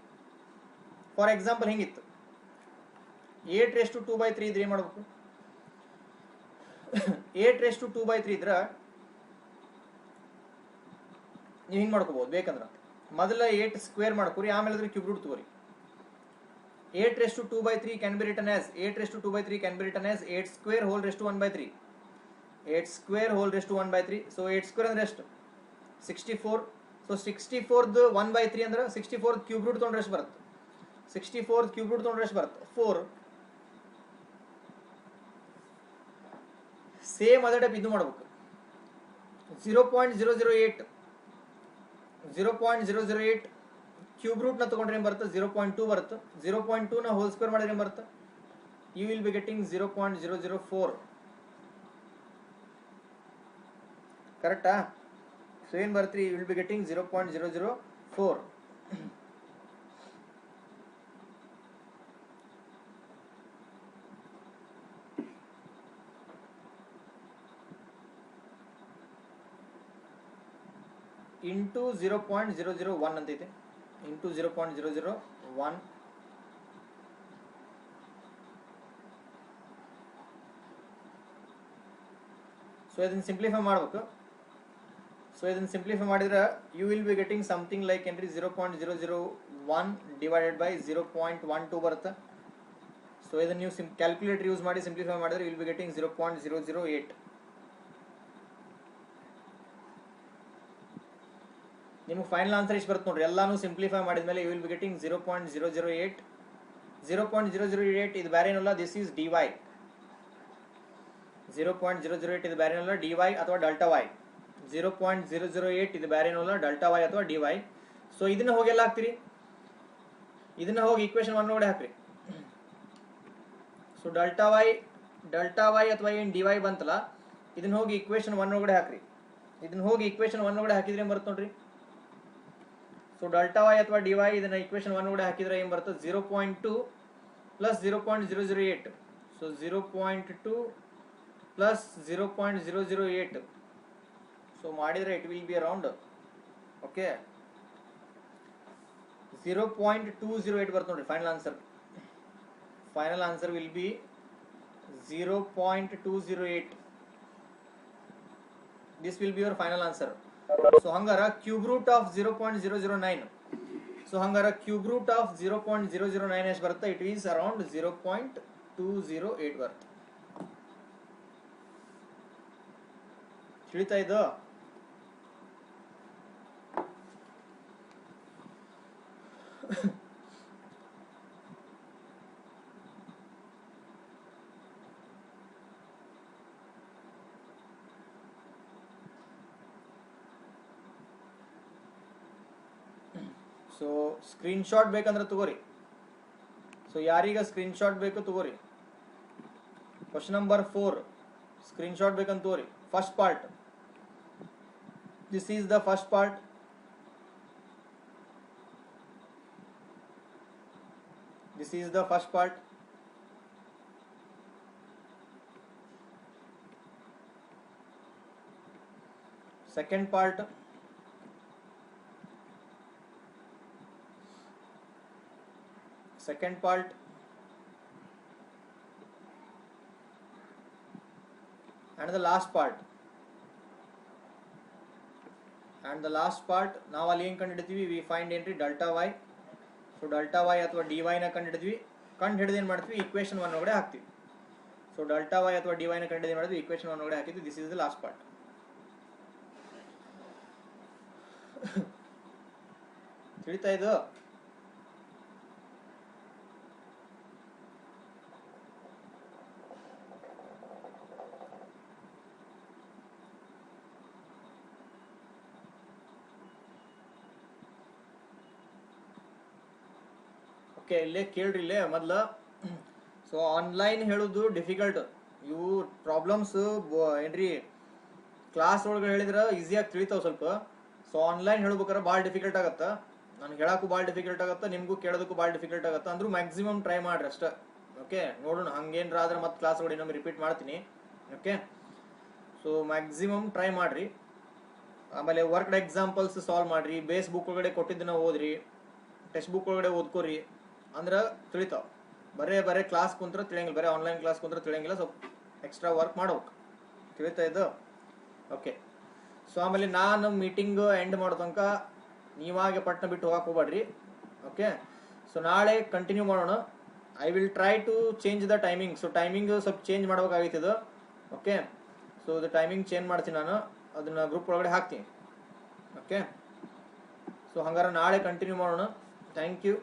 ಫಾರ್ ಎಕ್ಸಾಂಪಲ್ ಹೆಂಗಿತ್ತು 8 raised to 2/3 ಇದ್ರೆ ಏನು ಮಾಡಬೇಕು, 8 raised to 2/3 ಇದ್ರೆ ನೀವು ಹಿಂಗೆ ಮಾಡ್ಕೋಬಹುದು. ಬೇಕಂದ್ರೆ ಮೊದಲ 8 ಸ್ಕ್ವೇರ್ ಮಾಡ್ಕೋರಿ, ಆಮೇಲೆ ಅದ್ರ ಕ್ಯೂಬ್ ರೂಟ್ ತಗೋರಿ. 8 raised to 2/3 can be written as 8 raised to 2/3 can be written as 8 square whole raised to 1/3. 8 square whole raised to 1/3. So 8 square ಅಂದ್ರೆ ಎಷ್ಟು, 64. So 64th 1/3 ಅಂದ್ರೆ 64th ಕ್ಯೂಬ್ ರೂಟ್ ತೊಗೊಂಡ್ರೆ ಎಷ್ಟು ಬರುತ್ತೆ, 64th ಕ್ಯೂಬ್ ರೂಟ್ ತೊಗೊಂಡ್ರೆ ಎಷ್ಟು ಬರುತ್ತೆ, 4. ಸೇಮ್ ಅದೇ ಟೈಪ್ ಇದು ಮಾಡ್ಬೇಕು. 0.008 0.008 ಕ್ಯೂಬ್ ರೂಟ್ ನ ತಗೊಂಡ್ರೆ ಏನು ಬರುತ್ತೆ 0.2 ಬರುತ್ತೆ. 0.2 ನ ಹೋಲ್ ಸ್ಕ್ವೇರ್ ಮಾಡಿದ್ರೆ ಏನು ಬರುತ್ತೆ, ಯು ವಿಲ್ ಬಿ ಗೆಟಿಂಗ್ 0.004. ಕರೆಕ್ಟಾ? ಸೊ ಏನು ಬರುತ್ತೆ, you will be getting 0.004. Into 0.001 ಅಂತೈತೆ, ಇಂಟು 0.001. ಸೊ ಇದನ್ನು ಸಿಂಪ್ಲಿಫೈ ಮಾಡಬೇಕು. ಸೊ ಇದನ್ನು ಸಿಂಪ್ಲಿಫೈ ಮಾಡಿದ್ರೆ you will be getting something like ಏನ್ರಿ 0.001 ಡಿವೈಡೆಡ್ ಬೈ 0.12 ಬರುತ್ತೆ. ಸೊ ಇದನ್ನು ನೀವು ಕ್ಯಾಲ್ಕುಲೇಟರ್ ಯೂಸ್ ಮಾಡಿ ಸಿಂಪ್ಲಿಫೈ ಮಾಡಿದ್ರೆ ಯು ವಿಲ್ ಬಿ ಗೆಟಿಂಗ್ 0.008. ನಿಮಗೆ ಫೈನಲ್ ಆನ್ಸರ್ ಇಷ್ಟು ಬರುತ್ತೆ ನೋಡ್ರಿ. ಎಲ್ಲಾನು ಸಿಂಪ್ಲಿಫೈ ಮಾಡಿದ್ಮೇಲೆ ಯು ವಿಲ್ ಬಿ ಗೆಟಿಂಗ್ 0.008. 0.008 ಇದು ಬೇರೆ ಏನಲ್ಲ, ದಿಸ್ ಈಸ್ dy. 0.008 ಇದು ಬೇರೆ ಏನಲ್ಲ, dy ಅಥವಾ ಡೆಲ್ಟಾ y. 0.008 ಇದು ಬೇರೆ ಏನಲ್ಲ, ಡೆಲ್ಟಾ y ಅಥವಾ dy. ಸೊ ಇದನ್ನ ಹೋಗಿ ಎಲ್ಲ ಹಾಕ್ತೀರಿ, ಇದನ್ನ ಹೋಗಿ ಈಕ್ವೇಶನ್ 1 ಒಳಗಡೆ ಹಾಕ್ರಿ. ಸೊ ಡೆಲ್ಟಾ y ಅಥವಾ ಏನು dy ಬಂತಲ್ಲ, ಇದನ್ನ ಹೋಗಿ ಈಕ್ವೇಶನ್ 1 ಒಳಗಡೆ ಹಾಕ್ರಿ. ಇದನ್ನ ಹೋಗಿ ಈಕ್ವೇಶನ್ 1 ಒಳಗಡೆ ಹಾಕಿದ್ರೆ ಏನು ಬರುತ್ತೆ ನೋಡ್ರಿ. ಸೊ ಡೆಲ್ಟಾ y ಅಥವಾ dy ಇದನ್ನ ಈಕ್ವೇಶನ್ 1 ಒಳಗಡೆ ಹಾಕಿದ್ರೆ ಏನು ಬರುತ್ತೆ, 0.2 ಪ್ಲಸ್ 0.008. So 0.2 plus 0.008. ಸೊ ಮಾಡಿದ್ರೆ it will be around okay 0.208 ಬರುತ್ತೆ ನೋಡ್ರಿ final answer. Final answer will be 0.208. This will be your final answer. So ಹಂಗಾರ ಕ್ಯೂಬ್ ರೂಟ್ ಆಫ್ 0.009. ಸೊ ಹಂಗಾರ ಕ್ಯೂಬ್ ರೂಟ್ ಆಫ್ 0.009 ಎಷ್ಟು ಬರುತ್ತೆ, ಇಟ್ ಈಸ್ ಅರೌಂಡ್ 0.208 ಬರುತ್ತೆ. ತಿಳಿತಾ ಇದು? ಸೊ ಸ್ಕ್ರೀನ್ಶಾಟ್ ಬೇಕಂದ್ರೆ ತಗೋರಿ. ಸೊ ಯಾರೀಗ ಸ್ಕ್ರೀನ್ಶಾಟ್ ಬೇಕು ತಗೋರಿ. ಕ್ವಶನ್ ನಂಬರ್ 4 ಸ್ಕ್ರೀನ್ಶಾಟ್ ಬೇಕಂತ ತಗೋರಿ. First part, this is the first part. This is the first part. Second part. Second part. And the last part. And the last part, now ಅಲ್ಲಿ ಏನು ಕಂಡುಹಿಡಿತೀವಿ, we find entry delta y. So delta y ಅಥವಾ dy ನ ಕಂಡುಹಿಡಿದ್ವಿ. ಕಂಡುಹಿಡಿದು ಏನು ಮಾಡ್ತೀವಿ, equation 1 ಒಳಗಡೆ ಹಾಕ್ತೀವಿ. So delta y ಅಥವಾ dy ನ ಕಂಡುಹಿಡಿದು ಏನು ಮಾಡಿದ್ವಿ, ಈಕ್ವೇಶನ್ 1 ಒಳಗಡೆ ಹಾಕಿದ್ವಿ. This is the last part. ತಿಳಿತಾ ಇದು? ಇಲ್ಲೇ ಕೇಳ್ರಿ, ಇಲ್ಲೇ ಮೊದ್ಲ. ಸೊ ಆನ್ಲೈನ್ ಹೇಳೋದು ಡಿಫಿಕಲ್ಟ್. ಇವು ಪ್ರಾಬ್ಲಮ್ಸ್ ಏನ್ರಿ ಕ್ಲಾಸ್ ಒಳಗೆ ಹೇಳಿದ್ರೆ ಈಸಿಯಾಗಿ ತಿಳಿತಾವ ಸ್ವಲ್ಪ. ಸೊ ಆನ್ಲೈನ್ ಹೇಳ್ಬೇಕಾದ್ರೆ ಭಾಳ ಡಿಫಿಕಲ್ಟ್ ಆಗತ್ತ. ನನಗೆ ಹೇಳಕ್ಕೂ ಭಾಳ ಡಿಫಿಕಲ್ಟ್ ಆಗತ್ತ, ನಿಮಗೂ ಕೇಳೋದಕ್ಕೂ ಭಾಳ ಡಿಫಿಕಲ್ಟ್ ಆಗತ್ತ. ಅಂದ್ರೂ ಮ್ಯಾಕ್ಸಿಮಮ್ ಟ್ರೈ ಮಾಡ್ರಿ ಅಷ್ಟೇ. ಓಕೆ, ನೋಡೋಣ ಹಂಗೇನ್ರ ಆದ್ರೆ ಮತ್ತೆ ಕ್ಲಾಸ್ಗಳು ಇನ್ನೊಮ್ಮೆ ರಿಪೀಟ್ ಮಾಡ್ತೀನಿ. ಓಕೆ, ಸೊ ಮ್ಯಾಕ್ಸಿಮಮ್ ಟ್ರೈ ಮಾಡ್ರಿ. ಆಮೇಲೆ ವರ್ಕ್ಡ್ ಎಕ್ಸಾಂಪಲ್ಸ್ ಸಾಲ್ವ್ ಮಾಡ್ರಿ. ಬೇಸ್ ಬುಕ್ ಒಳಗಡೆ ಕೊಟ್ಟಿದ್ದನ್ನ ಓದ್ರಿ, ಟೆಕ್ಸ್ಟ್ ಬುಕ್ ಒಳಗಡೆ ಓದ್ಕೋರಿ, ಅಂದ್ರೆ ತಿಳಿತಾವ. ಬರೇ ಕ್ಲಾಸ್ ಕುಂತ್ರ ತಿಳಿಯಂಗಿಲ್ಲ, ಬರೀ ಆನ್ಲೈನ್ ಕ್ಲಾಸ್ ಕುಂತ್ರ ತಿಳಿಯಂಗಿಲ್ಲ. ಸ್ವಲ್ಪ ಎಕ್ಸ್ಟ್ರಾ ವರ್ಕ್ ಮಾಡ್ಬೇಕು. ತಿಳಿತಾ ಇದು? ಓಕೆ. ಸೊ ಆಮೇಲೆ ನಾನು ಮೀಟಿಂಗ್ ಎಂಡ್ ಮಾಡೋ ತನಕ ನೀವಾಗೆ ಪಟ್ನ ಬಿಟ್ಟು ಹೋಗಕ್ಕೆ ಹೋಗ್ಬೇಡ್ರಿ. ಓಕೆ, ಸೊ ನಾಳೆ ಕಂಟಿನ್ಯೂ ಮಾಡೋಣ. I will try to change the timing. So timing ಸ್ವಲ್ಪ ಚೇಂಜ್ ಮಾಡ್ಬೇಕಾಗಿತ್ತು. ಓಕೆ, ಸೊ ಇದು ಟೈಮಿಂಗ್ ಚೇಂಜ್ ಮಾಡ್ತೀನಿ ನಾನು, ಅದನ್ನ ಗ್ರೂಪ್ ಒಳಗಡೆ ಹಾಕ್ತೀನಿ. ಓಕೆ, ಸೊ ಹಂಗಾರೆ ನಾಳೆ ಕಂಟಿನ್ಯೂ ಮಾಡೋಣ. Thank you.